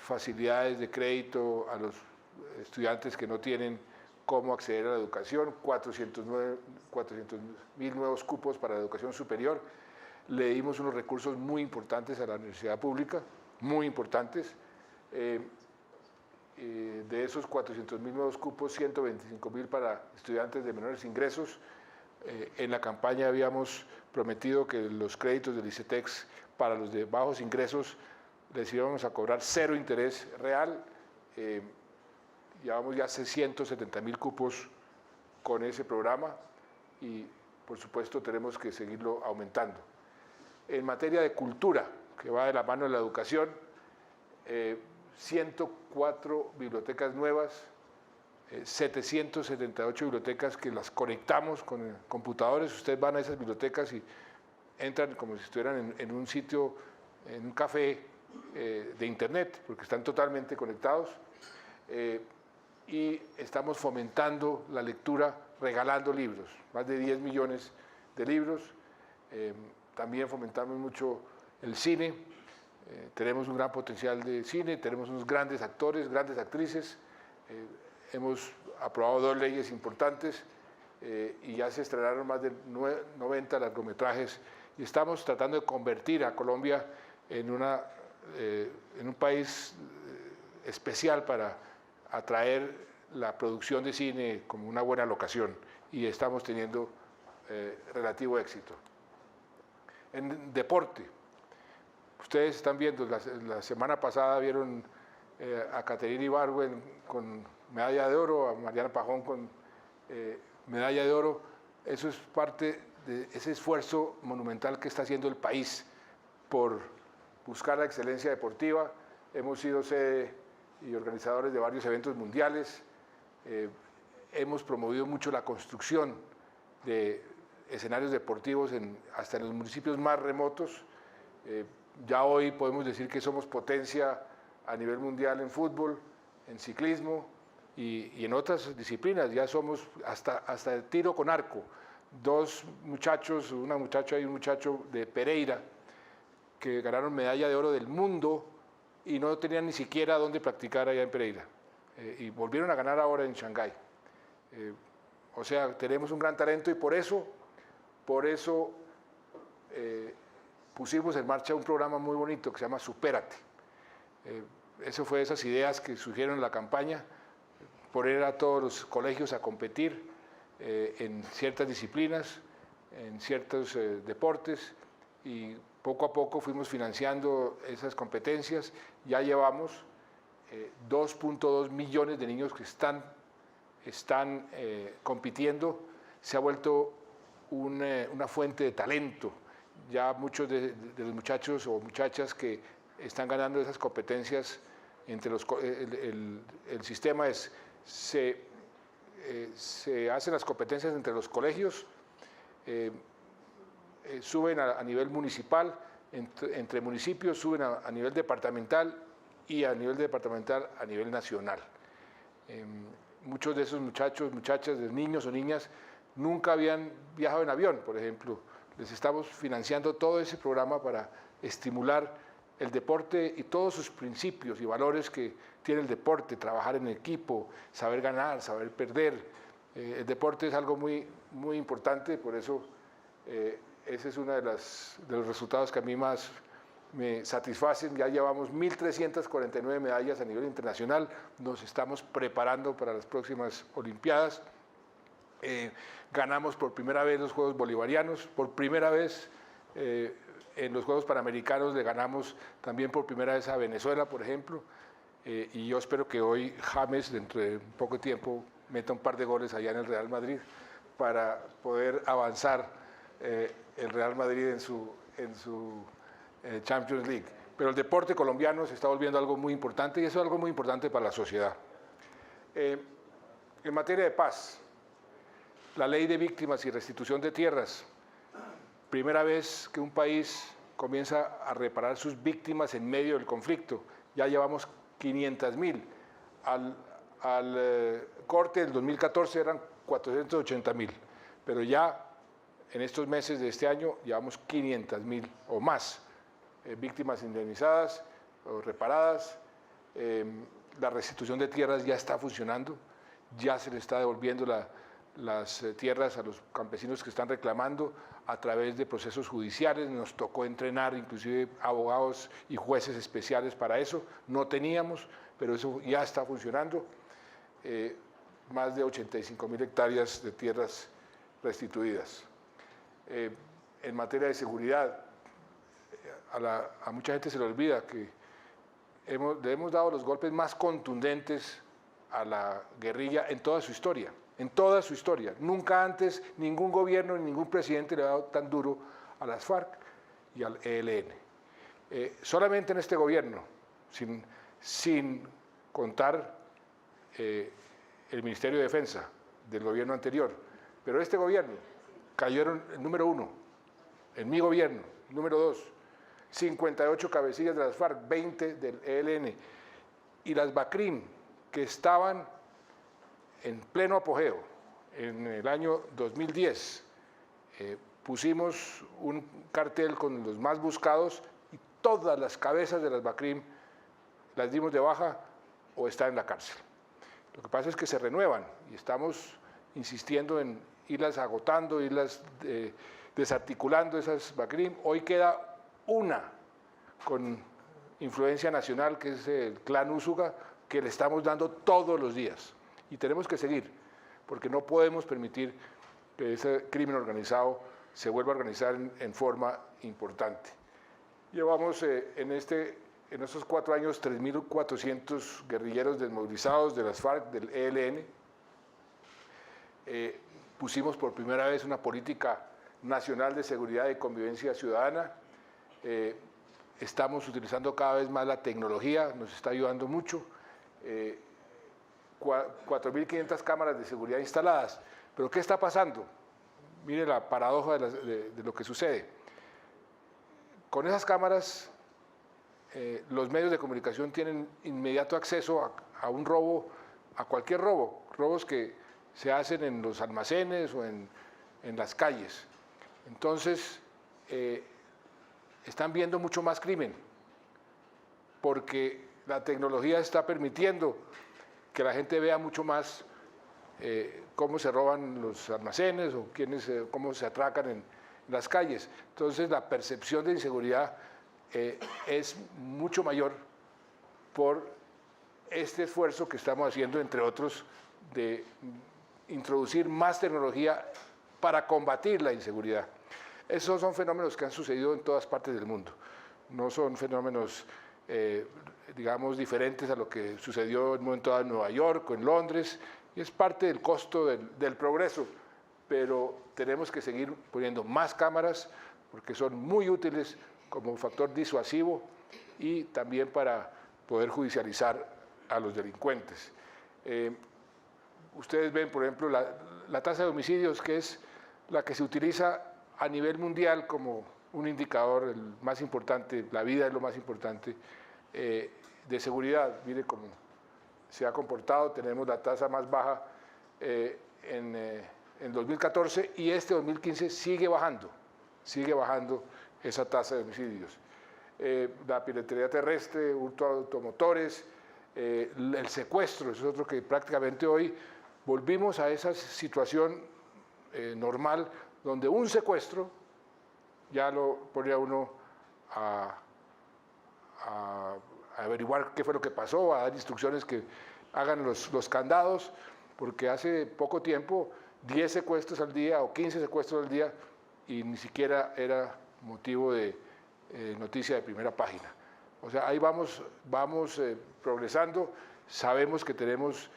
facilidades de crédito a los estudiantes que no tienen cómo acceder a la educación, 400.000 nuevos cupos para la educación superior. Le dimos unos recursos muy importantes a la universidad pública, muy importantes. De esos 400.000 nuevos cupos, 125.000 para estudiantes de menores ingresos. En la campaña habíamos prometido que los créditos del ICETEX para los de bajos ingresos les íbamos a cobrar 0 interés real. llevamos ya 670.000 cupos con ese programa y por supuesto tenemos que seguirlo aumentando. En materia de cultura, que va de la mano de la educación, 104 bibliotecas nuevas, 778 bibliotecas que las conectamos con computadores. Ustedes van a esas bibliotecas y entran como si estuvieran en un sitio, en un café de internet, porque están totalmente conectados. Y estamos fomentando la lectura, regalando libros, más de 10 millones de libros. También fomentamos mucho el cine, tenemos un gran potencial de cine, tenemos unos grandes actores, grandes actrices, hemos aprobado 2 leyes importantes y ya se estrenaron más de 90 largometrajes y estamos tratando de convertir a Colombia en un país especial para atraer la producción de cine como una buena locación y estamos teniendo relativo éxito. En deporte, ustedes están viendo, la semana pasada vieron a Caterina Ibargüen con medalla de oro, a Mariana Pajón con medalla de oro. Eso es parte de ese esfuerzo monumental que está haciendo el país por buscar la excelencia deportiva. Hemos sido sede y organizadores de varios eventos mundiales. Hemos promovido mucho la construcción de escenarios deportivos hasta en los municipios más remotos. Ya hoy podemos decir que somos potencia a nivel mundial en fútbol, en ciclismo y en otras disciplinas. Ya somos hasta el tiro con arco. 2 muchachos, una muchacha y un muchacho de Pereira, que ganaron medalla de oro del mundo y no tenían ni siquiera dónde practicar allá en Pereira. Y volvieron a ganar ahora en Shanghái. O sea, tenemos un gran talento y por eso pusimos en marcha un programa muy bonito que se llama Supérate. Eso fue esas ideas que surgieron en la campaña, poner a todos los colegios a competir en ciertas disciplinas, en ciertos deportes y poco a poco fuimos financiando esas competencias. Ya llevamos 2.2 millones de niños que están compitiendo. Se ha vuelto una fuente de talento. Ya muchos de los muchachos o muchachas que están ganando esas competencias, el sistema se hacen las competencias entre los colegios, suben a nivel municipal, entre municipios suben a nivel departamental y a nivel departamental a nivel nacional. Muchos de esos muchachos, muchachas, de niños o niñas nunca habían viajado en avión, por ejemplo. Les estamos financiando todo ese programa para estimular el deporte y todos sus principios y valores que tiene el deporte, trabajar en equipo, saber ganar, saber perder. El deporte es algo muy, muy importante, por eso ese es uno de los resultados que a mí más me satisfacen. Ya llevamos 1.349 medallas a nivel internacional, nos estamos preparando para las próximas Olimpiadas. Ganamos por primera vez los Juegos Bolivarianos, por primera vez en los Juegos Panamericanos le ganamos también por primera vez a Venezuela, por ejemplo, y yo espero que hoy James, dentro de un poco tiempo, meta un par de goles allá en el Real Madrid para poder avanzar el Real Madrid en su Champions League. Pero el deporte colombiano se está volviendo algo muy importante y eso es algo muy importante para la sociedad. En materia de paz, la ley de víctimas y restitución de tierras, primera vez que un país comienza a reparar sus víctimas en medio del conflicto. Ya llevamos 500.000. Al corte del 2014 eran 480.000, pero ya en estos meses de este año llevamos 500.000 o más víctimas indemnizadas o reparadas. La restitución de tierras ya está funcionando, ya se le está devolviendo las tierras a los campesinos que están reclamando a través de procesos judiciales. Nos tocó entrenar inclusive abogados y jueces especiales para eso, no teníamos, pero eso ya está funcionando. Más de 85.000 hectáreas de tierras restituidas. En materia de seguridad, a mucha gente se le olvida que le hemos dado los golpes más contundentes a la guerrilla en toda su historia, en toda su historia. Nunca antes ningún gobierno ni ningún presidente le ha dado tan duro a las FARC y al ELN. Solamente en este gobierno, sin contar el Ministerio de Defensa del gobierno anterior, pero este gobierno cayeron el número 1, en mi gobierno, el número 2, 58 cabecillas de las FARC, 20 del ELN, y las BACRIM, que estaban en pleno apogeo en el año 2010. Pusimos un cartel con los más buscados y todas las cabezas de las BACRIM las dimos de baja o están en la cárcel. Lo que pasa es que se renuevan y estamos insistiendo en irlas agotando, irlas desarticulando esas BACRIM. Hoy queda una con influencia nacional, que es el clan Úsuga, que le estamos dando todos los días. Y tenemos que seguir, porque no podemos permitir que ese crimen organizado se vuelva a organizar en forma importante. Llevamos en estos 4 años 3.400 guerrilleros desmovilizados de las FARC, del ELN. Pusimos por primera vez una política nacional de seguridad y convivencia ciudadana. Estamos utilizando cada vez más la tecnología, nos está ayudando mucho. 4.500 cámaras de seguridad instaladas. ¿Pero qué está pasando? Mire la paradoja de lo que sucede. Con esas cámaras, los medios de comunicación tienen inmediato acceso a un robo, a cualquier robo, robos que se hacen en los almacenes o en las calles. Entonces, están viendo mucho más crimen, porque la tecnología está permitiendo que la gente vea mucho más cómo se roban los almacenes o cómo se atracan en las calles. Entonces, la percepción de inseguridad es mucho mayor por este esfuerzo que estamos haciendo, entre otros, de introducir más tecnología para combatir la inseguridad. Esos son fenómenos que han sucedido en todas partes del mundo. No son fenómenos, digamos, diferentes a lo que sucedió en un momento dado en Nueva York o en Londres, y es parte del costo del progreso, pero tenemos que seguir poniendo más cámaras porque son muy útiles como factor disuasivo y también para poder judicializar a los delincuentes. Ustedes ven, por ejemplo, la tasa de homicidios, que es la que se utiliza a nivel mundial como un indicador el más importante, la vida es lo más importante, de seguridad. Mire cómo se ha comportado, tenemos la tasa más baja en 2014 y este 2015 sigue bajando esa tasa de homicidios. La piratería terrestre, hurto a automotores, el secuestro, eso es otro que prácticamente hoy volvimos a esa situación normal donde un secuestro ya lo ponía uno a averiguar qué fue lo que pasó, a dar instrucciones que hagan los candados, porque hace poco tiempo 10 secuestros al día o 15 secuestros al día y ni siquiera era motivo de noticia de primera página. O sea, ahí vamos progresando, sabemos que tenemos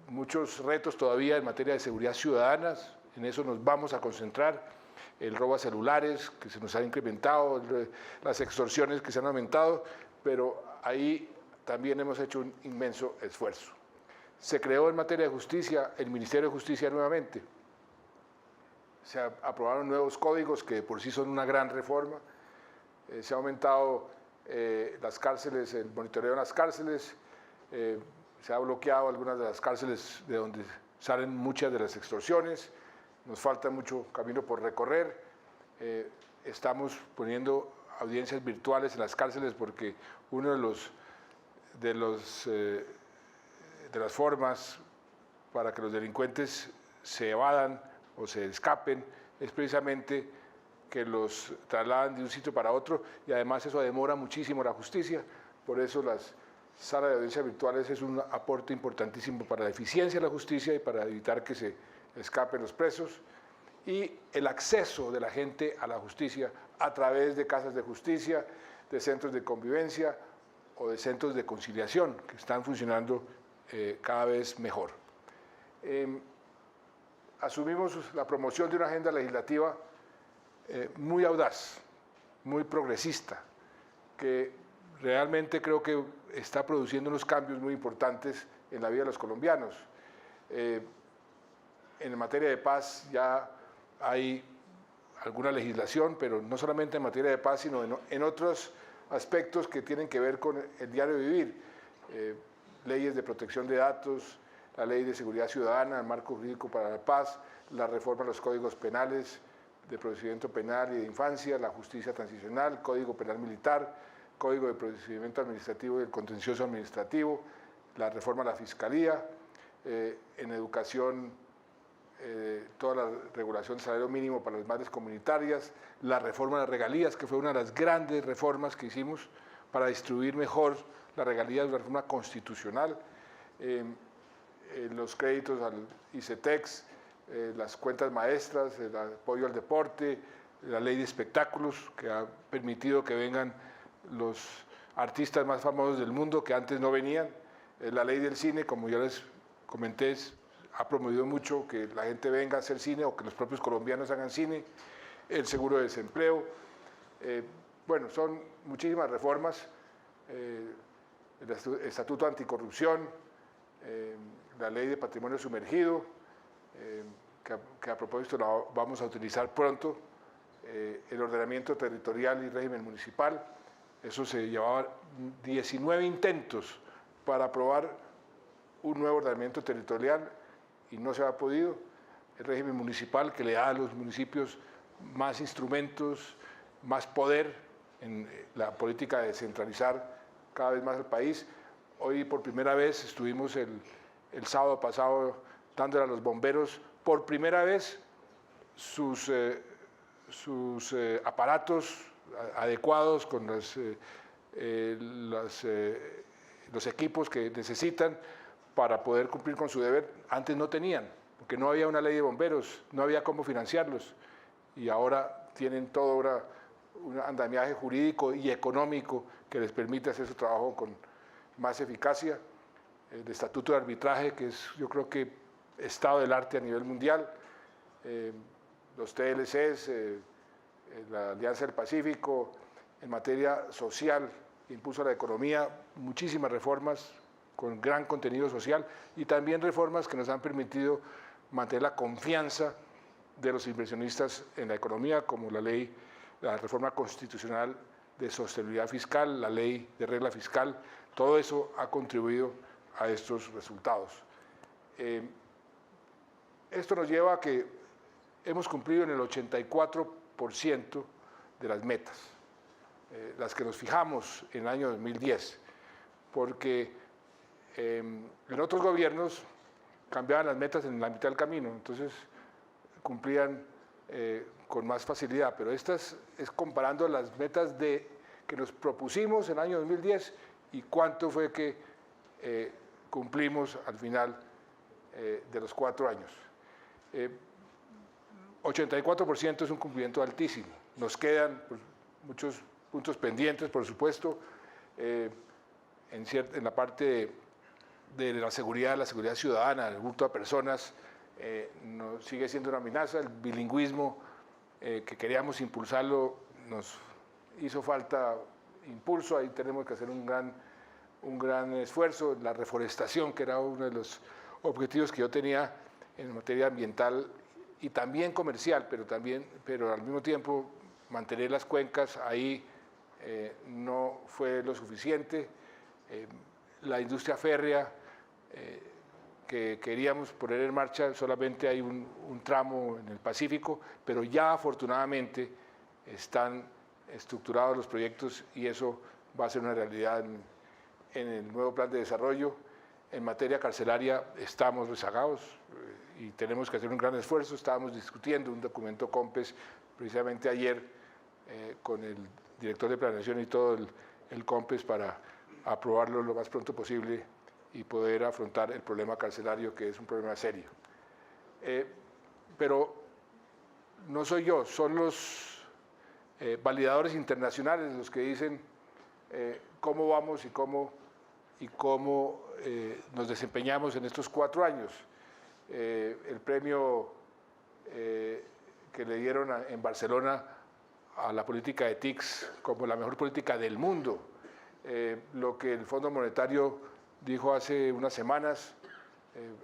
muchos retos todavía en materia de seguridad ciudadana, en eso nos vamos a concentrar, el robo a celulares que se nos ha incrementado, las extorsiones que se han aumentado, pero ahí también hemos hecho un inmenso esfuerzo. Se creó en materia de justicia el Ministerio de Justicia nuevamente, se aprobaron nuevos códigos que por sí son una gran reforma, se ha aumentado las cárceles, el monitoreo en las cárceles, se ha bloqueado algunas de las cárceles de donde salen muchas de las extorsiones, nos falta mucho camino por recorrer, estamos poniendo audiencias virtuales en las cárceles porque uno de las formas para que los delincuentes se evadan o se escapen es precisamente que los trasladan de un sitio para otro y además eso demora muchísimo la justicia, por eso las salas de audiencias virtuales es un aporte importantísimo para la eficiencia de la justicia y para evitar que se escapen los presos, y el acceso de la gente a la justicia a través de casas de justicia, de centros de convivencia o de centros de conciliación que están funcionando cada vez mejor. Asumimos la promoción de una agenda legislativa muy audaz, muy progresista, que realmente creo que está produciendo unos cambios muy importantes en la vida de los colombianos. En materia de paz ya hay alguna legislación, pero no solamente en materia de paz, sino en otros aspectos que tienen que ver con el diario vivir. Leyes de protección de datos, la ley de seguridad ciudadana, el marco jurídico para la paz, la reforma de los códigos penales, de procedimiento penal y de infancia, la justicia transicional, código penal militar, código de procedimiento administrativo y el contencioso administrativo, la reforma de la fiscalía, en educación, toda la regulación del salario mínimo para las madres comunitarias, la reforma de las regalías, que fue una de las grandes reformas que hicimos para distribuir mejor las regalías, una reforma constitucional, los créditos al ICETEX, las cuentas maestras, el apoyo al deporte, la ley de espectáculos, que ha permitido que vengan los artistas más famosos del mundo que antes no venían, la ley del cine, como ya les comenté, ha promovido mucho que la gente venga a hacer cine o que los propios colombianos hagan cine, el seguro de desempleo, bueno, son muchísimas reformas, el estatuto anticorrupción, la ley de patrimonio sumergido, que a propósito la vamos a utilizar pronto, el ordenamiento territorial y régimen municipal. Eso se llevaba 19 intentos para aprobar un nuevo ordenamiento territorial y no se ha podido. El régimen municipal, que le da a los municipios más instrumentos, más poder en la política de descentralizar cada vez más el país. Hoy por primera vez estuvimos el sábado pasado dándole a los bomberos por primera vez sus aparatos adecuados con los equipos que necesitan para poder cumplir con su deber. Antes no tenían, porque no había una ley de bomberos, no había cómo financiarlos, y ahora tienen todo un andamiaje jurídico y económico que les permite hacer su trabajo con más eficacia. El estatuto de arbitraje, que es, yo creo que, estado del arte a nivel mundial, los TLCs, la Alianza del Pacífico, en materia social, impulso a la economía, muchísimas reformas con gran contenido social y también reformas que nos han permitido mantener la confianza de los inversionistas en la economía, como la reforma constitucional de sostenibilidad fiscal, la ley de regla fiscal. Todo eso ha contribuido a estos resultados. Esto nos lleva a que hemos cumplido en el 84% de las metas, las que nos fijamos en el año 2010, porque en otros gobiernos cambiaban las metas en la mitad del camino, entonces cumplían con más facilidad, pero estas es comparando las metas que nos propusimos en el año 2010 y cuánto fue que cumplimos al final de los 4 años. 84% es un cumplimiento altísimo. Nos quedan pues, muchos puntos pendientes, por supuesto, en la parte de la seguridad ciudadana, el hurto a personas, sigue siendo una amenaza. El bilingüismo, que queríamos impulsarlo, nos hizo falta impulso, ahí tenemos que hacer un gran esfuerzo. La reforestación, que era uno de los objetivos que yo tenía en materia ambiental y también comercial, pero al mismo tiempo mantener las cuencas ahí no fue lo suficiente. La industria férrea que queríamos poner en marcha, solamente hay un tramo en el Pacífico, pero ya afortunadamente están estructurados los proyectos y eso va a ser una realidad en el nuevo plan de desarrollo. En materia carcelaria estamos rezagados y tenemos que hacer un gran esfuerzo. Estábamos discutiendo un documento COMPES precisamente ayer con el director de planeación y todo el COMPES para aprobarlo lo más pronto posible y poder afrontar el problema carcelario, que es un problema serio. Pero no soy yo, son los validadores internacionales los que dicen cómo vamos y cómo y cómo nos desempeñamos en estos 4 años. El premio que le dieron en Barcelona a la política de TICS como la mejor política del mundo, lo que el Fondo Monetario dijo hace unas semanas,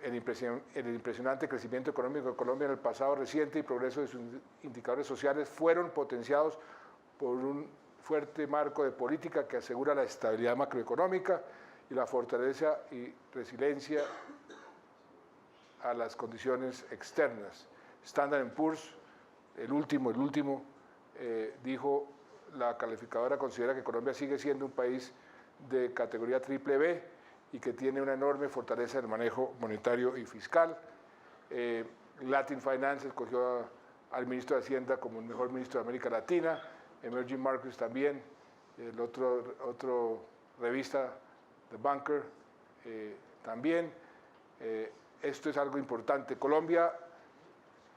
el impresionante crecimiento económico de Colombia en el pasado reciente y progreso de sus indicadores sociales fueron potenciados por un fuerte marco de política que asegura la estabilidad macroeconómica y la fortaleza y resiliencia a las condiciones externas. Standard & Poor's, el último, dijo, la calificadora considera que Colombia sigue siendo un país de categoría triple B y que tiene una enorme fortaleza en el manejo monetario y fiscal. Latin Finance escogió al ministro de Hacienda como el mejor ministro de América Latina, Emerging Markets también, el otro revista, The Banker, también. Esto es algo importante. Colombia,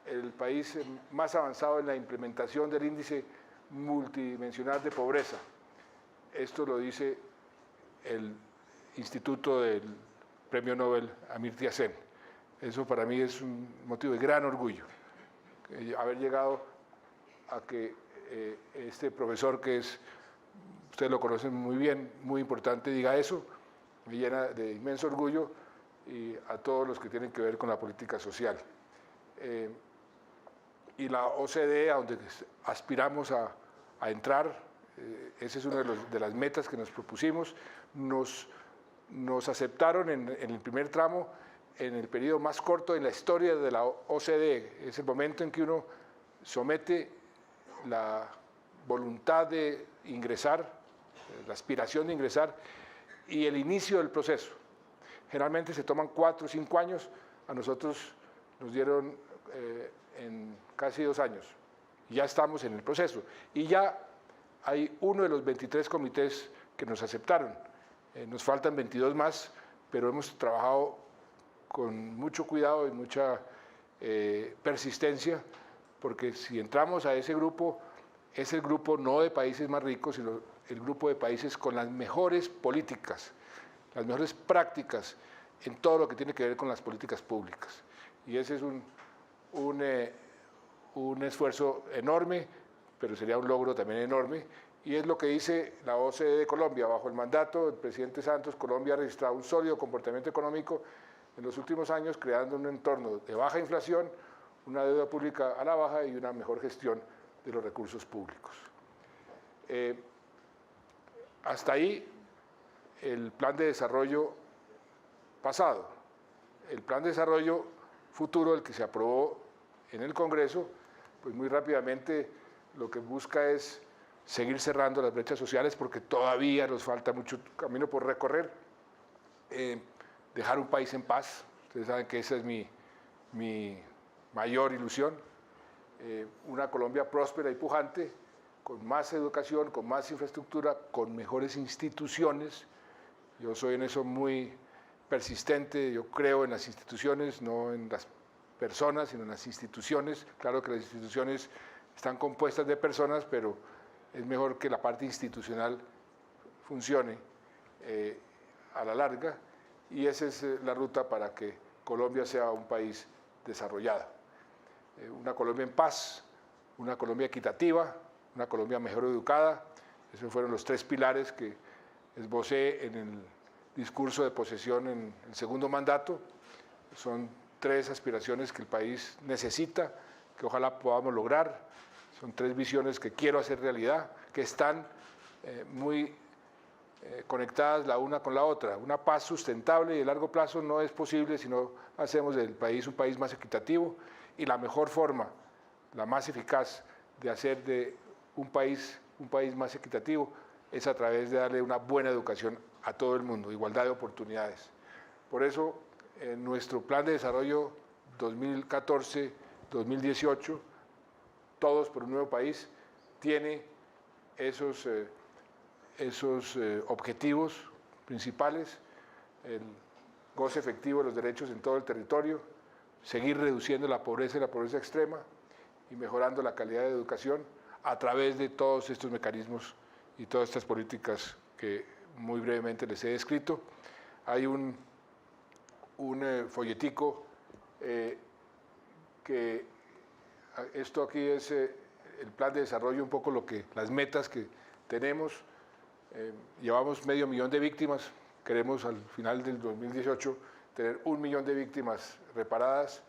el país más avanzado en la implementación del índice multidimensional de pobreza. Esto lo dice el Instituto del Premio Nobel Amartya Sen. Eso para mí es un motivo de gran orgullo, haber llegado a que este profesor, que es, ustedes lo conocen muy bien, muy importante, diga eso, me llena de inmenso orgullo, y a todos los que tienen que ver con la política social. Y la OCDE, a donde aspiramos a entrar, esa es una de las metas que nos propusimos, nos aceptaron en el primer tramo, en el periodo más corto en la historia de la OCDE. Es el momento en que uno somete la voluntad de ingresar, la aspiración de ingresar y el inicio del proceso. Generalmente se toman 4 o 5 años, a nosotros nos dieron en casi 2 años. Ya estamos en el proceso y ya hay uno de los 23 comités que nos aceptaron. Nos faltan 22 más, pero hemos trabajado con mucho cuidado y mucha persistencia, porque si entramos a ese grupo, es el grupo no de países más ricos, sino el grupo de países con las mejores políticas, las mejores prácticas en todo lo que tiene que ver con las políticas públicas. Y ese es un esfuerzo enorme, pero sería un logro también enorme, y es lo que dice la OCDE de Colombia. Bajo el mandato del presidente Santos, Colombia ha registrado un sólido comportamiento económico en los últimos años, creando un entorno de baja inflación, una deuda pública a la baja y una mejor gestión de los recursos públicos. Hasta ahí el plan de desarrollo pasado. El plan de desarrollo futuro, el que se aprobó en el Congreso, pues muy rápidamente lo que busca es seguir cerrando las brechas sociales, porque todavía nos falta mucho camino por recorrer, dejar un país en paz. Ustedes saben que esa es mi mayor ilusión, una Colombia próspera y pujante, con más educación, con más infraestructura, con mejores instituciones. Yo soy en eso muy persistente, yo creo en las instituciones, no en las personas, sino en las instituciones. Claro que las instituciones están compuestas de personas, pero es mejor que la parte institucional funcione a la larga, y esa es la ruta para que Colombia sea un país desarrollado. Una Colombia en paz, una Colombia equitativa, una Colombia mejor educada. Esos fueron los 3 pilares que esbocé en el discurso de posesión en el segundo mandato. Son 3 aspiraciones que el país necesita, que ojalá podamos lograr. Son 3 visiones que quiero hacer realidad, que están muy conectadas la una con la otra. Una paz sustentable y de largo plazo no es posible si no hacemos del país un país más equitativo, y la mejor forma, la más eficaz de hacer de un país más equitativo es a través de darle una buena educación a todo el mundo, igualdad de oportunidades. Por eso, en nuestro plan de desarrollo 2014-2018, Todos por un Nuevo País, tiene esos objetivos principales: el goce efectivo de los derechos en todo el territorio, seguir reduciendo la pobreza y la pobreza extrema, y mejorando la calidad de educación a través de todos estos mecanismos y todas estas políticas que muy brevemente les he descrito. Hay un folletico que esto aquí es el plan de desarrollo, un poco las metas que tenemos. Llevamos 500.000 de víctimas, queremos al final del 2018 tener 1 millón de víctimas reparadas,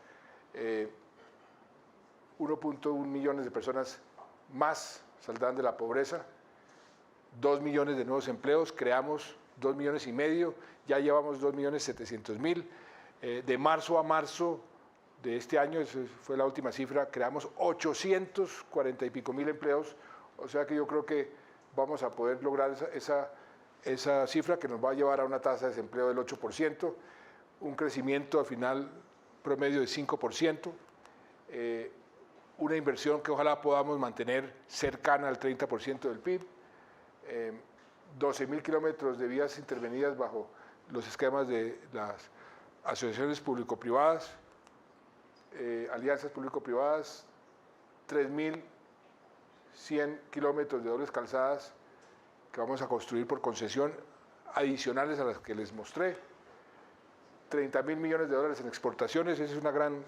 1.1 millones de personas más saldrán de la pobreza, 2 millones de nuevos empleos, creamos 2,5 millones, ya llevamos 2.700.000. De marzo a marzo de este año, esa fue la última cifra, creamos 840 y pico mil empleos, o sea que yo creo que vamos a poder lograr esa cifra que nos va a llevar a una tasa de desempleo del 8%, un crecimiento al final promedio de 5%, una inversión que ojalá podamos mantener cercana al 30% del PIB, 12.000 kilómetros de vías intervenidas bajo los esquemas de las asociaciones público-privadas, alianzas público-privadas, 3.100 kilómetros de dobles calzadas que vamos a construir por concesión, adicionales a las que les mostré, 30.000 millones de dólares en exportaciones, ese es un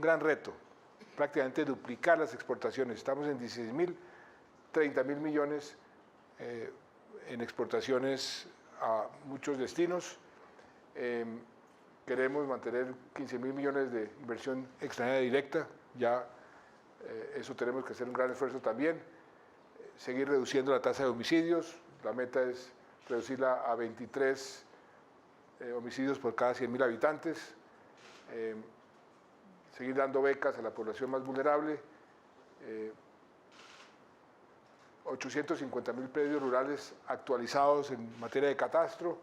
gran reto, prácticamente duplicar las exportaciones, estamos en 16.000, 30.000 millones en exportaciones a muchos destinos. Queremos mantener 15.000 millones de inversión extranjera directa, ya eso tenemos que hacer un gran esfuerzo también. Seguir reduciendo la tasa de homicidios, la meta es reducirla a 23 homicidios por cada 100.000 habitantes. Seguir dando becas a la población más vulnerable. 850.000 predios rurales actualizados en materia de catastro,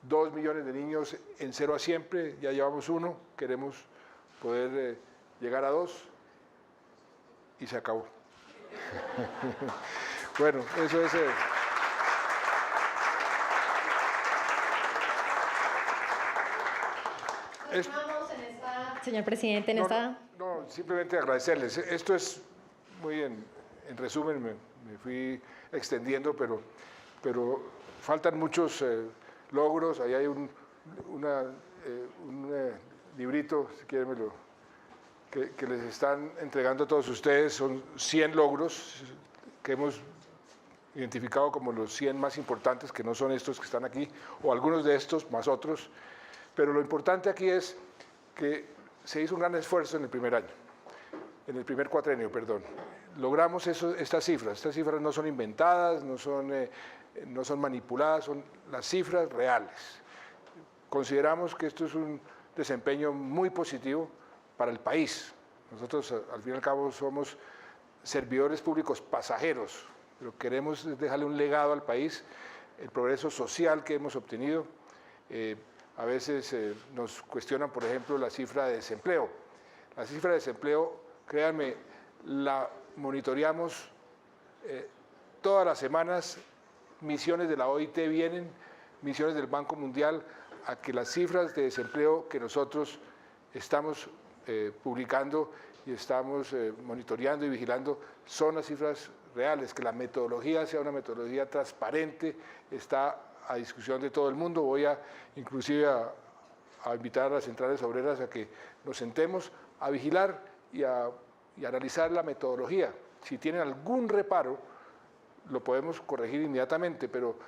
2 millones de niños en 0 a siempre, ya llevamos 1, queremos poder llegar a 2 y se acabó. Bueno, eso es... Señor presidente, No, simplemente agradecerles. Esto es muy en resumen, me fui extendiendo, pero faltan muchos logros. Ahí hay un librito, si quieren, que les están entregando a todos ustedes. Son 100 logros que hemos identificado como los 100 más importantes, que no son estos que están aquí, o algunos de estos más otros. Pero lo importante aquí es que se hizo un gran esfuerzo en el primer cuatrenio, perdón. Logramos estas cifras no son inventadas, no son manipuladas, son las cifras reales. Consideramos que esto es un desempeño muy positivo para el país. Nosotros, al fin y al cabo, somos servidores públicos pasajeros, pero queremos dejarle un legado al país, el progreso social que hemos obtenido. A veces nos cuestionan, por ejemplo, la cifra de desempleo. La cifra de desempleo, créanme, la monitoreamos todas las semanas. Misiones de la OIT vienen, misiones del Banco Mundial, a que las cifras de desempleo que nosotros estamos publicando y estamos monitoreando y vigilando son las cifras reales, que la metodología sea una metodología transparente, está a discusión de todo el mundo. Voy inclusive a invitar a las centrales obreras a que nos sentemos a vigilar y a analizar la metodología. Si tienen algún reparo, lo podemos corregir inmediatamente, pero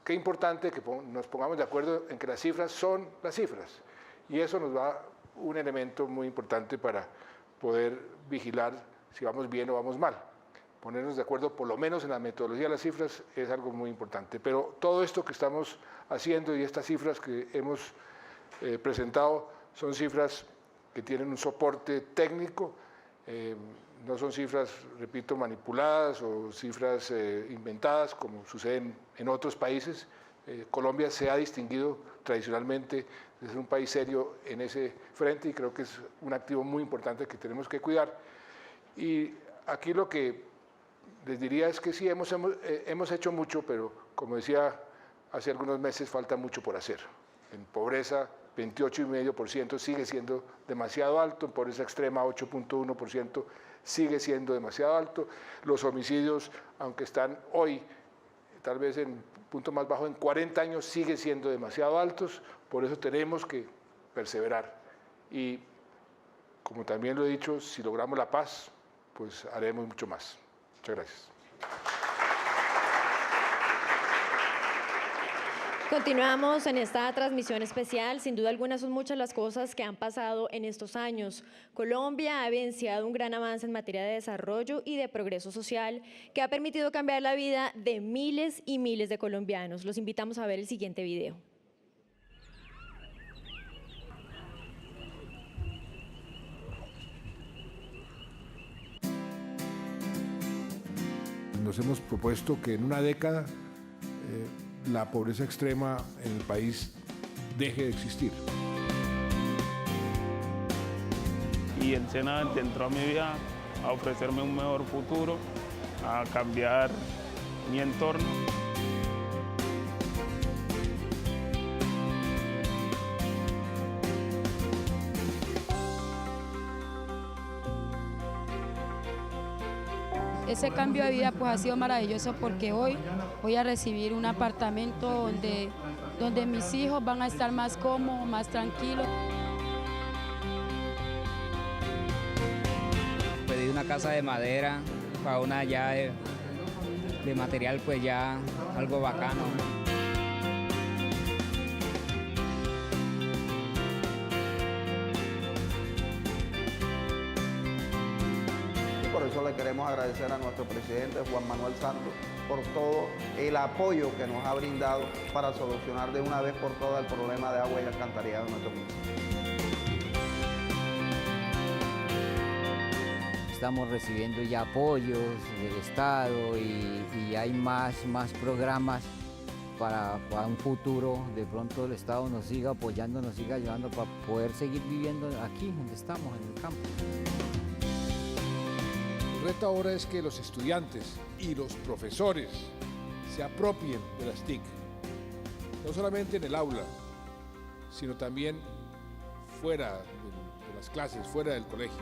qué importante que nos pongamos de acuerdo en que las cifras son las cifras. Y eso nos da un elemento muy importante para poder vigilar si vamos bien o vamos mal. Ponernos de acuerdo por lo menos en la metodología de las cifras es algo muy importante. Pero todo esto que estamos haciendo y estas cifras que hemos presentado son cifras que tienen un soporte técnico, no son cifras, repito, manipuladas o cifras inventadas como sucede en otros países. Colombia se ha distinguido tradicionalmente de ser un país serio en ese frente y creo que es un activo muy importante que tenemos que cuidar. Y aquí lo que les diría es que sí, hemos hecho mucho, pero como decía hace algunos meses, falta mucho por hacer. En pobreza, 28,5% sigue siendo demasiado alto, en pobreza extrema 8,1% sigue siendo demasiado alto. Los homicidios, aunque están hoy tal vez en punto más bajo en 40 años, sigue siendo demasiado altos, por eso tenemos que perseverar. Y como también lo he dicho, si logramos la paz, pues haremos mucho más. Muchas gracias. Continuamos en esta transmisión especial. Sin duda alguna son muchas las cosas que han pasado en estos años. Colombia ha evidenciado un gran avance en materia de desarrollo y de progreso social que ha permitido cambiar la vida de miles y miles de colombianos. Los invitamos a ver el siguiente video. Nos hemos propuesto que en una década la pobreza extrema en el país deje de existir. Y el SENA entró a mi vida a ofrecerme un mejor futuro, a cambiar mi entorno. Ese cambio de vida pues ha sido maravilloso porque hoy voy a recibir un apartamento donde mis hijos van a estar más cómodos, más tranquilos. Pedí una casa de madera para una ya de material pues ya algo bacano. Por eso le queremos agradecer a nuestro presidente Juan Manuel Santos por todo el apoyo que nos ha brindado para solucionar de una vez por todas el problema de agua y alcantarillado en nuestro municipio. Estamos recibiendo ya apoyos del Estado y hay más programas para un futuro. De pronto el Estado nos siga apoyando, nos siga ayudando para poder seguir viviendo aquí donde estamos, en el campo. El reto ahora es que los estudiantes y los profesores se apropien de las TIC, no solamente en el aula, sino también fuera de las clases, fuera del colegio.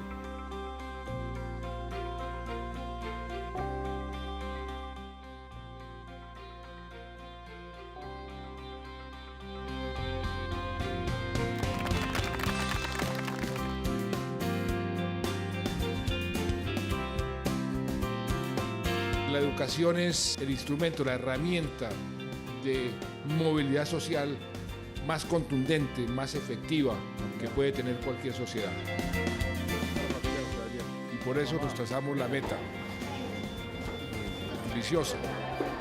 La educación es el instrumento, la herramienta de movilidad social más contundente, más efectiva que puede tener cualquier sociedad. Y por eso nos trazamos la meta ambiciosa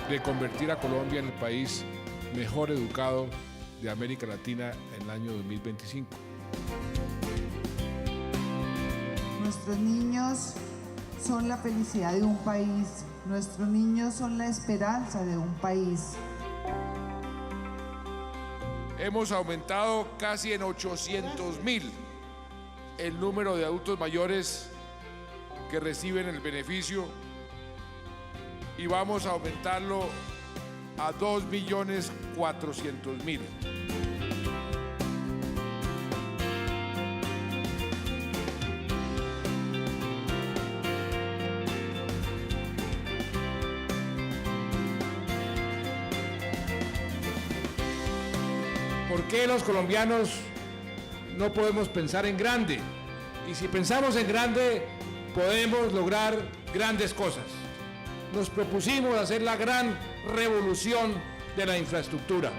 de convertir a Colombia en el país mejor educado de América Latina en el año 2025. Nuestros niños son la felicidad de un país. Nuestros niños son la esperanza de un país. Hemos aumentado casi en 800.000 el número de adultos mayores que reciben el beneficio y vamos a aumentarlo a 2.400.000. ¿Por qué los colombianos no podemos pensar en grande? Y si pensamos en grande, podemos lograr grandes cosas. Nos propusimos hacer la gran revolución de la infraestructura.